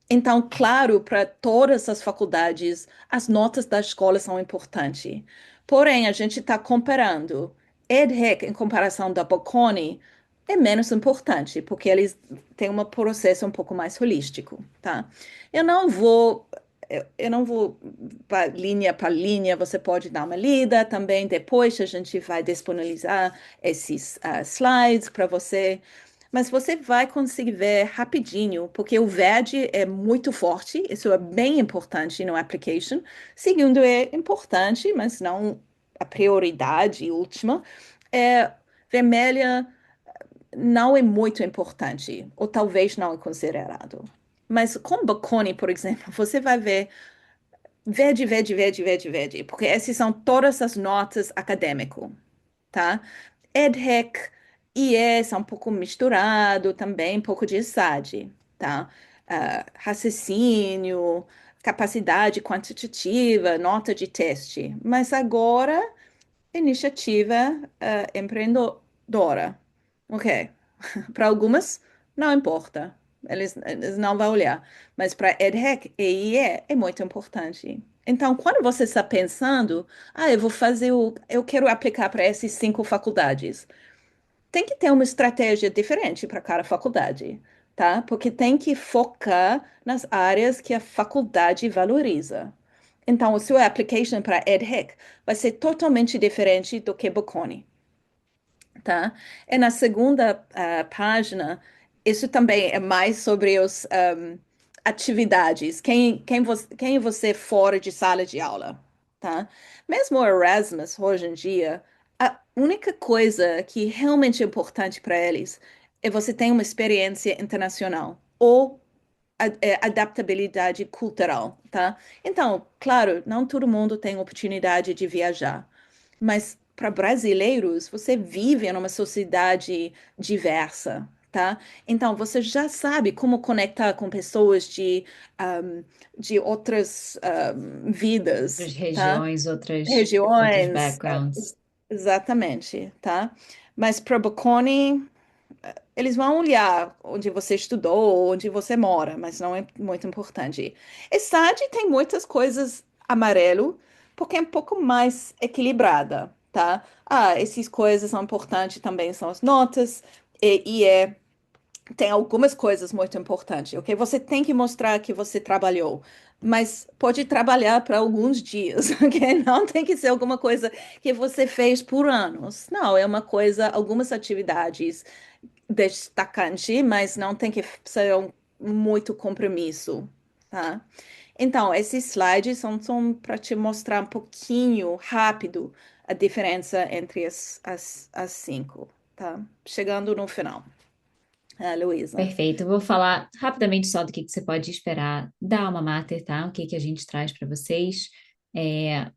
Então, claro, para todas as faculdades, as notas da escola são importantes. Porém, a gente está comparando. EdRec, em comparação da Bocconi, é menos importante, porque eles têm um processo um pouco mais holístico, tá? Eu não vou, eu não vou linha para linha, você pode dar uma lida também, depois a gente vai disponibilizar esses slides para você. Mas você vai conseguir ver rapidinho, porque o VED é muito forte, isso é bem importante no application. Segundo, é importante, mas não a prioridade última. É, vermelha não é muito importante, ou talvez não é considerado. Mas com Bocconi, por exemplo, você vai ver verde, verde, verde, verde, verde, porque essas são todas as notas acadêmico, tá? EdRec e essa um pouco misturado também, um pouco de SAD, tá? Raciocínio, capacidade quantitativa, nota de teste. Mas agora, iniciativa empreendedora. Ok. Para algumas, não importa. Eles não vão olhar. Mas para EdRec, EIE é muito importante. Então, quando você está pensando, eu vou fazer eu quero aplicar para essas 5 faculdades, tem que ter uma estratégia diferente para cada faculdade, tá? Porque tem que focar nas áreas que a faculdade valoriza. Então, o seu application para EdRec vai ser totalmente diferente do que Bocconi, tá? E na segunda página, isso também é mais sobre as atividades. Quem é você fora de sala de aula, tá? Mesmo o Erasmus, hoje em dia, a única coisa que realmente é importante para eles é você ter uma experiência internacional ou adaptabilidade cultural, tá? Então, claro, não todo mundo tem oportunidade de viajar, mas para brasileiros, você vive numa sociedade diversa, tá? Então, você já sabe como conectar com pessoas de outras vidas, Outras tá? regiões, outros Regiões, backgrounds. exatamente, tá? Mas para Bocconi, eles vão olhar onde você estudou, onde você mora, mas não é muito importante. ESAD tem muitas coisas amarelo, porque é um pouco mais equilibrada, tá? Essas coisas são importantes também, são as notas, tem algumas coisas muito importantes, ok? Você tem que mostrar que você trabalhou, mas pode trabalhar para alguns dias, ok? Não tem que ser alguma coisa que você fez por anos. Não, é uma coisa, algumas atividades destacante, mas não tem que ser muito compromisso, tá? Então, esses slides são para te mostrar um pouquinho rápido a diferença entre as 5, tá? Chegando no final. Luísa. Perfeito. Eu vou falar rapidamente só do que você pode esperar da Alma Mater, tá? O que que a gente traz para vocês. É,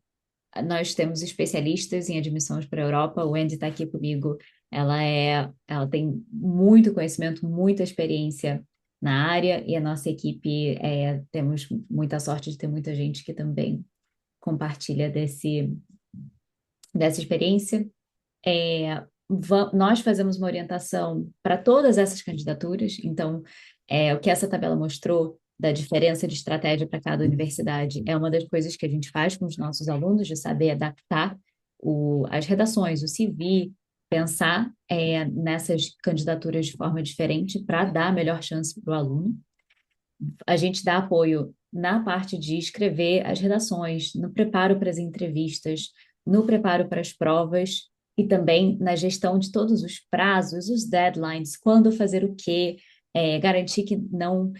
nós temos especialistas em admissões para a Europa. O Andy está aqui comigo. Ela tem muito conhecimento, muita experiência na área e a nossa equipe temos muita sorte de ter muita gente que também compartilha dessa experiência. Nós fazemos uma orientação para todas essas candidaturas, então, o que essa tabela mostrou da diferença de estratégia para cada universidade é uma das coisas que a gente faz com os nossos alunos, de saber adaptar as redações, o CV, pensar nessas candidaturas de forma diferente para dar a melhor chance para o aluno. A gente dá apoio na parte de escrever as redações, no preparo para as entrevistas, no preparo para as provas e também na gestão de todos os prazos, os deadlines, quando fazer o quê, garantir que não,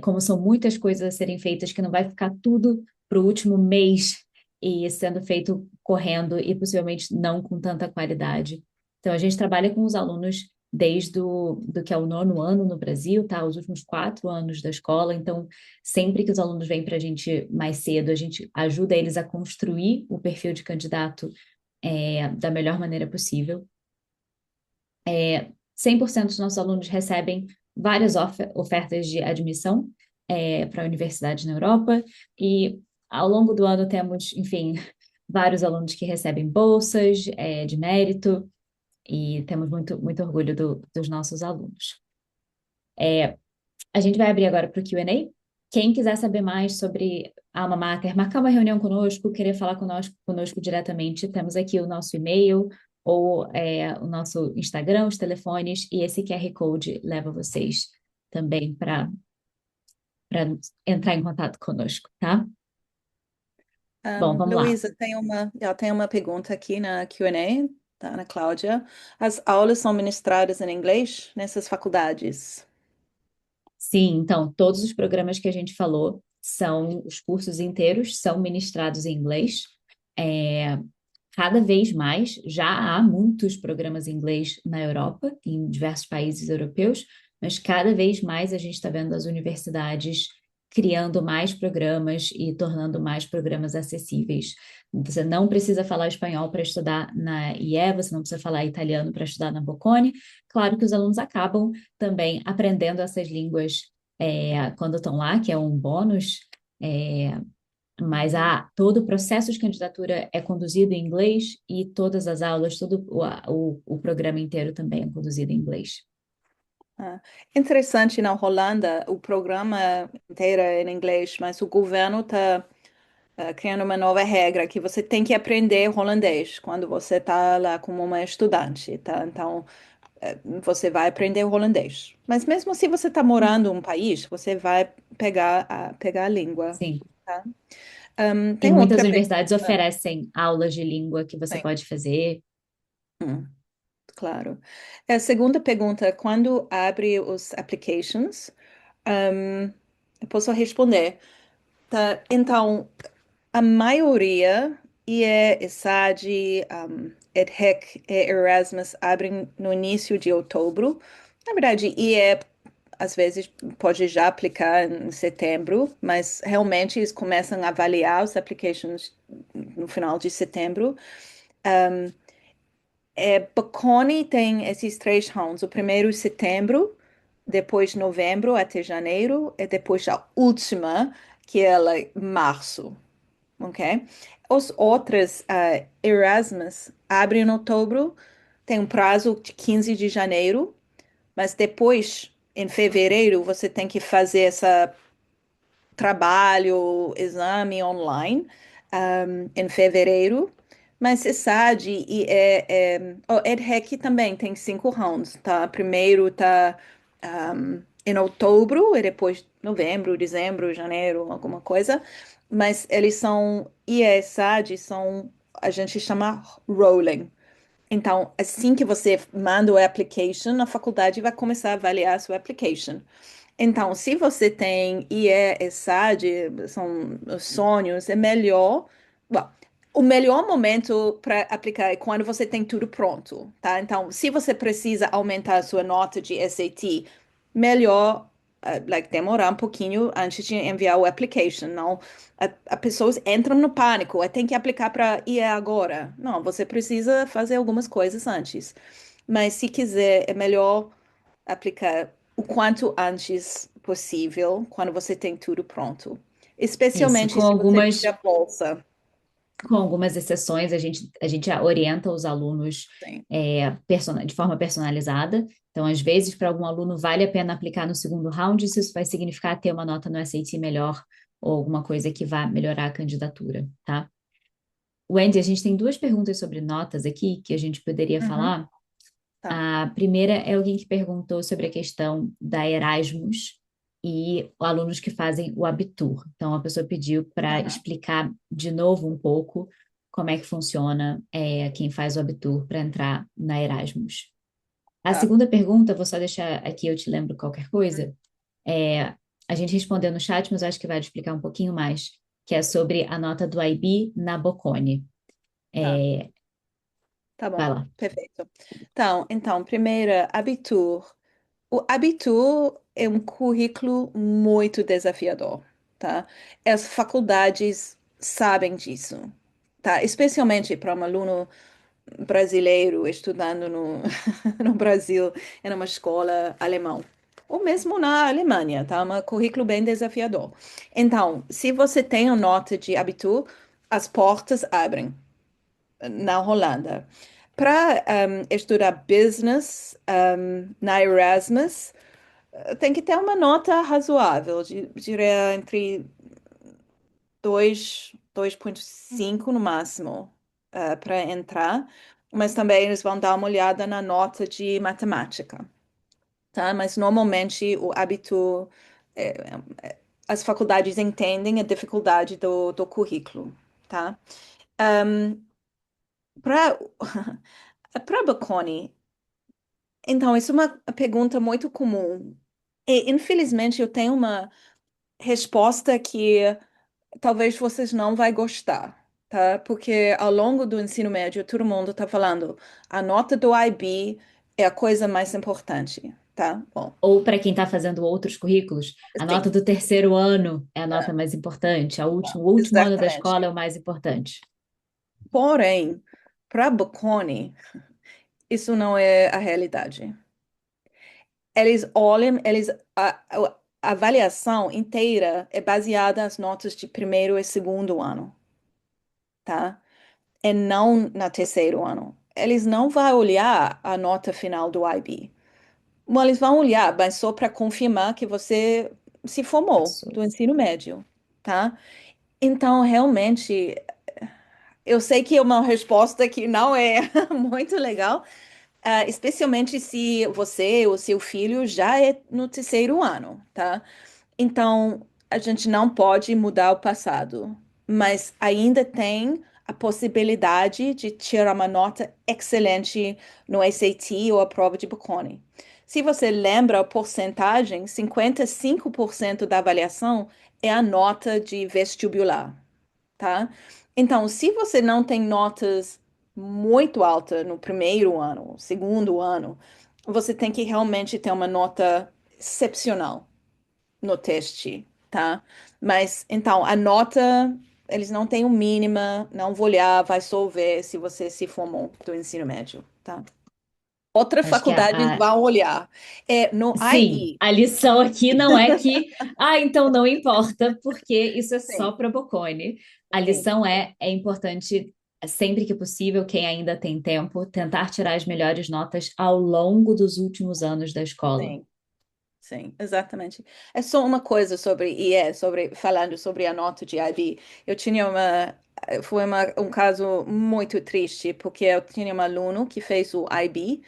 como são muitas coisas a serem feitas, que não vai ficar tudo para o último mês e sendo feito correndo e possivelmente não com tanta qualidade. Então, a gente trabalha com os alunos desde do que é o nono ano no Brasil, tá? Os últimos 4 anos da escola. Então, sempre que os alunos vêm para a gente mais cedo, a gente ajuda eles a construir o perfil de candidato da melhor maneira possível. 100% dos nossos alunos recebem várias ofertas de admissão para universidades na Europa e ao longo do ano temos, enfim, vários alunos que recebem bolsas de mérito e temos muito, muito orgulho dos nossos alunos. A gente vai abrir agora para o Q&A. Quem quiser saber mais sobre a Alma Mater, marcar uma reunião conosco, querer falar conosco diretamente, temos aqui o nosso e-mail ou o nosso Instagram, os telefones, e esse QR Code leva vocês também para entrar em contato conosco, tá? Bom, vamos lá. Luísa, eu tenho uma pergunta aqui na Q&A, da Ana Cláudia. As aulas são ministradas em inglês nessas faculdades? Sim, então, todos os programas que a gente falou os cursos inteiros são ministrados em inglês. É, Cada vez mais, já há muitos programas em inglês na Europa, em diversos países europeus, mas cada vez mais a gente está vendo as universidades criando mais programas e tornando mais programas acessíveis. Você não precisa falar espanhol para estudar na IE, você não precisa falar italiano para estudar na Bocconi. Claro que os alunos acabam também aprendendo essas línguas quando estão lá, que é um bônus, é, mas todo o processo de candidatura é conduzido em inglês e todas as aulas, todo o programa inteiro também é conduzido em inglês. Ah, interessante, na Holanda, o programa inteiro é em inglês, mas o governo está criando uma nova regra que você tem que aprender holandês quando você está lá como uma estudante, tá? Então, você vai aprender holandês. Mas mesmo se você está morando em um país, você vai pegar a língua, Sim. tá? E Tem muitas outra universidades pergunta. oferecem aulas de língua que você Sim, pode fazer. claro. A segunda pergunta, quando abre os applications, hum, eu posso responder. Tá? Então, a maioria, IE, ESAD, EdHec e Erasmus abrem no início de outubro. Na verdade, IE às vezes pode já aplicar em setembro, mas realmente eles começam a avaliar os applications no final de setembro. Bocconi tem esses 3 rounds. O primeiro em setembro, depois novembro até janeiro, e depois a última, que é março, ok? Os outros, Erasmus, abrem em outubro, tem um prazo de 15 de janeiro, mas depois, em fevereiro, você tem que fazer esse trabalho, exame online, em fevereiro. Mas ESAD o EdRec também tem 5 rounds, tá? Primeiro tá em outubro e depois novembro, dezembro, janeiro, alguma coisa. Mas eles são, e a ESAD são, a gente chama rolling. Então, assim que você manda o application, a faculdade vai começar a avaliar a sua application. Então, se você tem IE, ESAD, são os sonhos, é melhor. Bom, o melhor momento para aplicar é quando você tem tudo pronto, tá? Então, se você precisa aumentar a sua nota de SAT, melhor, demorar um pouquinho antes de enviar o application, não? As pessoas entram no pânico, tem que aplicar para IE agora. Não, você precisa fazer algumas coisas antes. Mas se quiser, é melhor aplicar o quanto antes possível, quando você tem tudo pronto. Isso, Especialmente com se você algumas tira a bolsa. Com algumas exceções, a gente já orienta os alunos Sim. de forma personalizada. Então, às vezes, para algum aluno, vale a pena aplicar no segundo round, se isso vai significar ter uma nota no SAT melhor ou alguma coisa que vá melhorar a candidatura, tá? Wendy, a gente tem duas perguntas sobre notas aqui que a gente poderia Uhum. falar. Tá, A primeira é alguém que perguntou sobre a questão da Erasmus e alunos que fazem o Abitur. Então, a pessoa pediu para uhum. explicar de novo um pouco como é que funciona quem faz o Abitur para entrar na Erasmus. A Tá. segunda pergunta, vou só deixar aqui, eu te lembro qualquer Uhum. coisa, é, a gente respondeu no chat, mas eu acho que vai explicar um pouquinho mais, que é sobre a nota do IB na Bocconi. Tá. É, Tá vai bom, lá. perfeito. Então, primeira, Abitur. O Abitur é um currículo muito desafiador, tá? As faculdades sabem disso, tá? Especialmente para um aluno brasileiro estudando no, no Brasil, em uma escola alemã. Ou mesmo na Alemanha, tá? Um currículo bem desafiador. Então, se você tem a nota de Abitur, as portas abrem na Holanda. Para estudar business na Erasmus, tem que ter uma nota razoável, diria entre 2,5 no máximo, para entrar, mas também eles vão dar uma olhada na nota de matemática, tá? Mas normalmente o Abitur, é, as faculdades entendem a dificuldade do currículo, tá? Para para Bocconi, então, isso é uma pergunta muito comum. E, infelizmente, eu tenho uma resposta que talvez vocês não vai gostar, tá? Porque ao longo do ensino médio, todo mundo está falando a nota do IB é a coisa mais importante, tá? Bom, Ou para quem está fazendo outros currículos, a nota sim, do terceiro ano é a nota é, mais importante, o último ano da escola é exatamente. o mais importante. Porém, para Bocconi, isso não é a realidade. Eles olham, a avaliação inteira é baseada nas notas de primeiro e segundo ano, tá? E não na terceiro ano. Eles não vão olhar a nota final do IB. Bom, eles vão olhar, mas só para confirmar que você se formou Passou. do ensino médio, tá? Então, realmente, eu sei que é uma resposta que não é muito legal, especialmente se você ou seu filho já é no terceiro ano, tá? Então, a gente não pode mudar o passado, mas ainda tem a possibilidade de tirar uma nota excelente no SAT ou a prova de Bocconi. Se você lembra a porcentagem, 55% da avaliação é a nota de vestibular, tá? Então, se você não tem notas muito altas no primeiro ano, segundo ano, você tem que realmente ter uma nota excepcional no teste, tá? Mas então a nota, eles não têm o mínima, não vou olhar, vai só ver se você se formou do ensino médio, tá? Outras Acho que faculdades vão olhar. É, no sim, IE, a lição aqui não é que, então não importa, porque isso é só sim, para Bocconi. A sim, lição é importante, sempre que possível, quem ainda tem tempo, tentar tirar as melhores notas ao longo dos últimos anos da escola. sim. Sim, exatamente. É só uma coisa sobre IE, sobre falando sobre a nota de IB. Eu tinha um caso muito triste, porque eu tinha um aluno que fez o IB,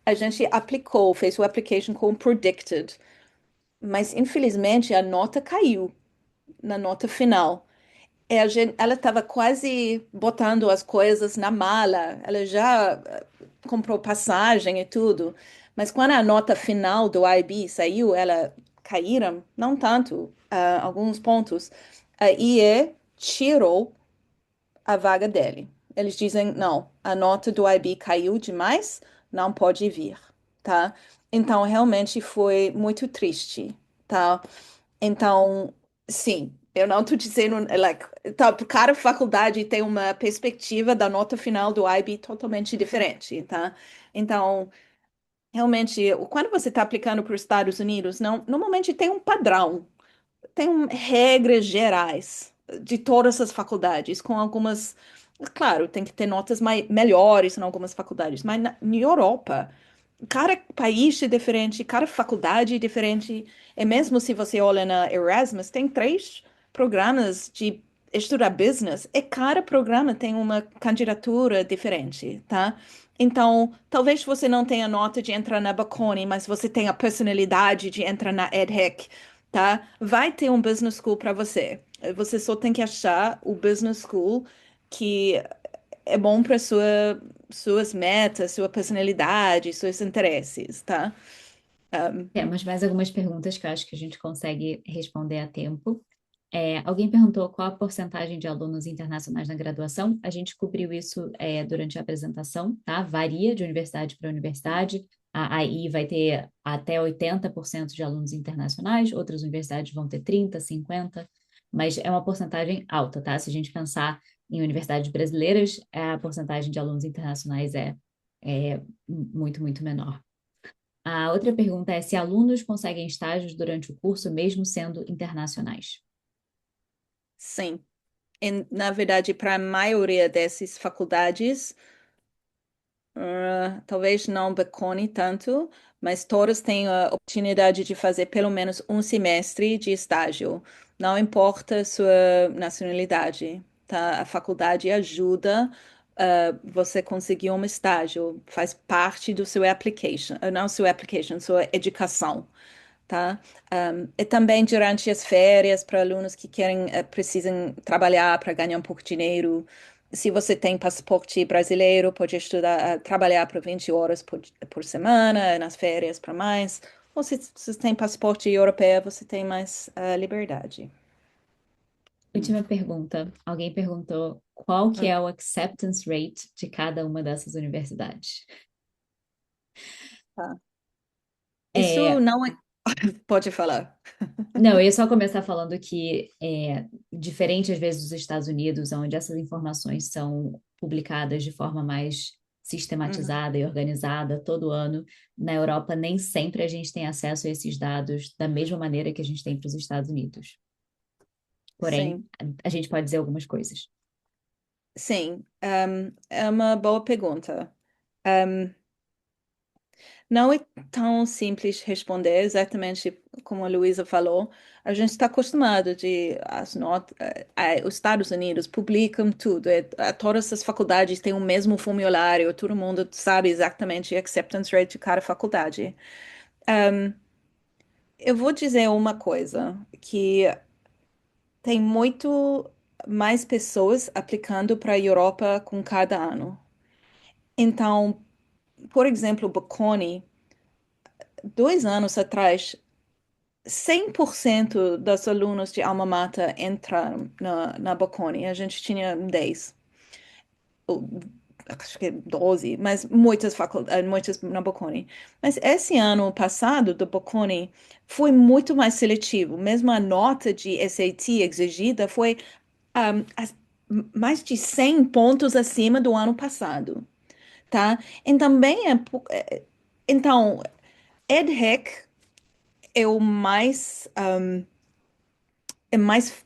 a gente aplicou, fez o application com predicted, mas infelizmente a nota caiu na nota final. Ela estava quase botando as coisas na mala, ela já comprou passagem e tudo, mas quando a nota final do IB saiu, ela caíram, não tanto, alguns pontos, a IE tirou a vaga dele. Eles dizem, não, a nota do IB caiu demais, não pode vir, tá? Então, realmente foi muito triste, tá? Então, sim, eu não estou dizendo, like, tá, cada faculdade tem uma perspectiva da nota final do IB totalmente diferente, tá? Então, realmente, quando você está aplicando para os Estados Unidos, não, normalmente tem um padrão, tem regras gerais, de todas as faculdades, com algumas, claro, tem que ter notas melhores em algumas faculdades, mas na Europa, cada país é diferente, cada faculdade é diferente. E mesmo se você olha na Erasmus, tem três programas de estudar business, e cada programa tem uma candidatura diferente, tá? Então, talvez você não tenha nota de entrar na Bocconi, mas você tem a personalidade de entrar na EdHec, tá? Vai ter um business school para você. Você só tem que achar o business school que é bom para suas metas, sua personalidade, seus interesses, tá? Temos mais algumas perguntas que eu acho que a gente consegue responder a tempo. Alguém perguntou qual a porcentagem de alunos internacionais na graduação. A gente cobriu isso durante a apresentação, tá? Varia de universidade para universidade. Aí vai ter até 80% de alunos internacionais, outras universidades vão ter 30, 50, mas é uma porcentagem alta, tá? Se a gente pensar em universidades brasileiras, a porcentagem de alunos internacionais é muito, muito menor. A outra pergunta é se alunos conseguem estágios durante o curso, mesmo sendo internacionais. Sim. Na verdade, para a maioria dessas faculdades, talvez não Bocconi tanto, mas todos têm a oportunidade de fazer pelo menos um semestre de estágio. Não importa sua nacionalidade, tá? A faculdade ajuda você conseguir um estágio, faz parte do seu application, não seu application, sua educação, tá? E também durante as férias para alunos que querem, precisam trabalhar para ganhar um pouco de dinheiro. Se você tem passaporte brasileiro, pode estudar, trabalhar por 20 horas por semana, nas férias para mais. Ou se você tem passaporte europeu, você tem mais liberdade. Última pergunta. Alguém perguntou qual que Hum, é o acceptance rate de cada uma dessas universidades. tá. Isso É, não é. Pode falar. não, eu ia só começar falando que diferente às vezes dos Estados Unidos, onde essas informações são publicadas de forma mais Uhum. sistematizada e organizada todo ano, na Europa nem sempre a gente tem acesso a esses dados da mesma maneira que a gente tem para os Estados Unidos. Porém, Sim, a gente pode dizer algumas coisas. sim. É uma boa pergunta. Não é tão simples responder, exatamente como a Luísa falou. A gente está acostumado de as notas, os Estados Unidos publicam tudo, todas as faculdades têm o mesmo formulário, todo mundo sabe exatamente a acceptance rate de cada faculdade. Eu vou dizer uma coisa, que tem muito mais pessoas aplicando para a Europa com cada ano. Então, por exemplo, Bocconi, 2 anos atrás 100% das alunos de Alma Mater entraram na Bocconi. A gente tinha 10, ou, acho que 12, mas muitas faculdades, muitas na Bocconi. Mas esse ano passado, do Bocconi, foi muito mais seletivo. Mesmo a nota de SAT exigida foi mais de 100 pontos acima do ano passado, tá? E também então, EdHec é o mais, é mais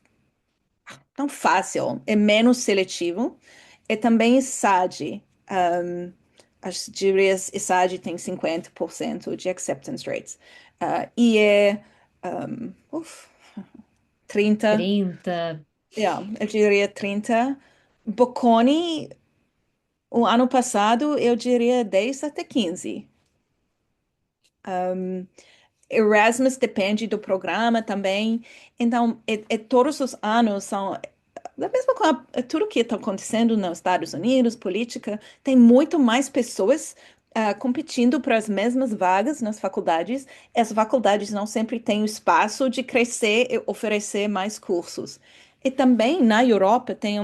tão fácil, é menos seletivo. E também SAD. As diarias SAD tem 50% de acceptance rates. E é 30, 30. yeah, eu diria 30. Bocconi, o ano passado, eu diria 10 até 15. Erasmus depende do programa também. Então, todos os anos são da mesma coisa, tudo que está acontecendo nos Estados Unidos, política, tem muito mais pessoas competindo para as mesmas vagas nas faculdades. As faculdades não sempre têm o espaço de crescer e oferecer mais cursos. E também na Europa tem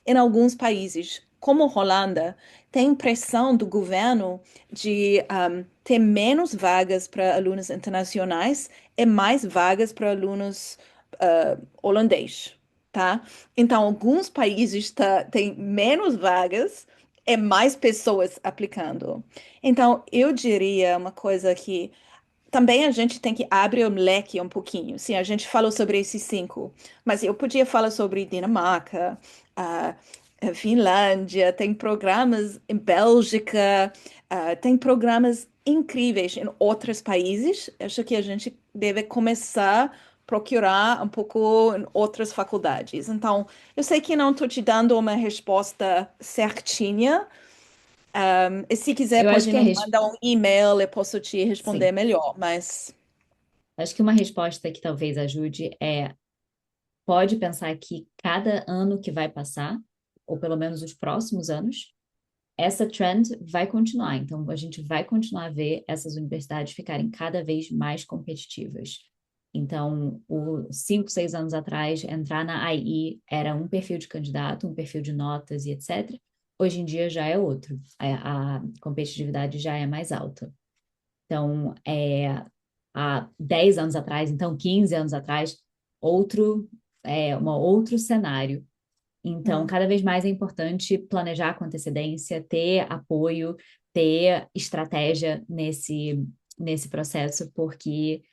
em alguns países, como Holanda, tem pressão do governo de ter menos vagas para alunos internacionais e mais vagas para alunos holandês, tá? Então, alguns países têm menos vagas e mais pessoas aplicando. Então, eu diria uma coisa que também a gente tem que abrir o leque um pouquinho. Sim, a gente falou sobre esses cinco, mas eu podia falar sobre Dinamarca, a a Finlândia, tem programas em Bélgica, tem programas incríveis em outros países. Acho que a gente deve começar a procurar um pouco em outras faculdades. Então, eu sei que não estou te dando uma resposta certinha. E se quiser, Eu acho pode que me mandar um e-mail, eu posso te responder sim, melhor, mas. acho que uma resposta que talvez ajude é, pode pensar que cada ano que vai passar, ou pelo menos os próximos anos, essa trend vai continuar. Então, a gente vai continuar a ver essas universidades ficarem cada vez mais competitivas. Então, 5, 6 anos atrás, entrar na IE era um perfil de candidato, um perfil de notas e etc. Hoje em dia já é outro. A competitividade já é mais alta. Então, há 10 anos atrás, então 15 anos atrás, outro cenário. Então, Hum, cada vez mais é importante planejar com antecedência, ter apoio, ter estratégia nesse processo, porque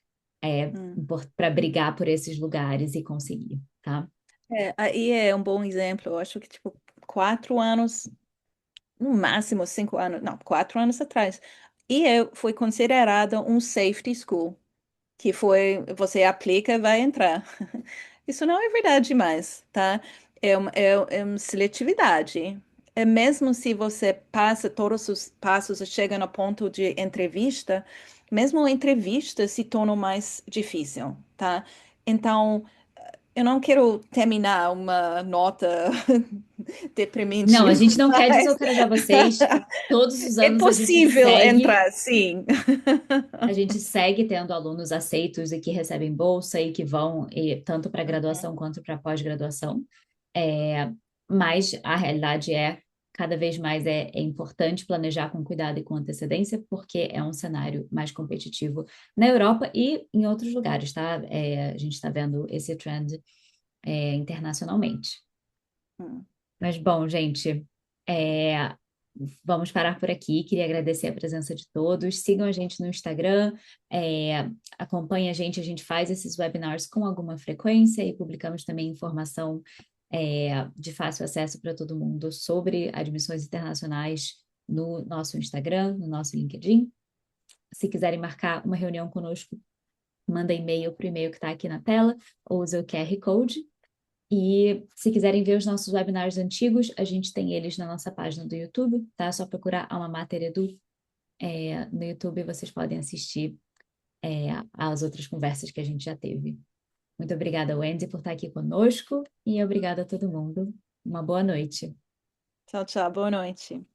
é hum. para brigar por esses lugares e conseguir, tá? Aí é um bom exemplo. Eu acho que, tipo, 4 anos, no máximo 5 anos, não, 4 anos atrás. E eu fui considerada um safety school, que foi, você aplica e vai entrar. Isso não é verdade mais, tá? É uma seletividade. É mesmo se você passa todos os passos e chega no ponto de entrevista, mesmo a entrevista se torna mais difícil, tá? Então, eu não quero terminar uma nota Não, deprimente, a gente não quer mas desencorajar vocês. Todos os é anos possível entrar, sim. a gente segue tendo alunos aceitos e que recebem bolsa e que vão tanto para graduação quanto para pós-graduação. É, mas a realidade é, cada vez mais é importante planejar com cuidado e com antecedência, porque é um cenário mais competitivo na Europa e em outros lugares, tá? A gente está vendo esse trend internacionalmente. Hum. Mas, bom, gente, é, vamos parar por aqui. Queria agradecer a presença de todos. Sigam a gente no Instagram, acompanhem a gente faz esses webinars com alguma frequência e publicamos também informação de fácil acesso para todo mundo sobre admissões internacionais no nosso Instagram, no nosso LinkedIn. Se quiserem marcar uma reunião conosco, manda e-mail para o e-mail que está aqui na tela ou use o QR Code. E se quiserem ver os nossos webinars antigos, a gente tem eles na nossa página do YouTube, tá? É só procurar Alma Mater Edu no YouTube, vocês podem assistir às outras conversas que a gente já teve. Muito obrigada, Wendy, por estar aqui conosco e obrigada a todo mundo. Uma boa noite. Tchau, tchau, boa noite.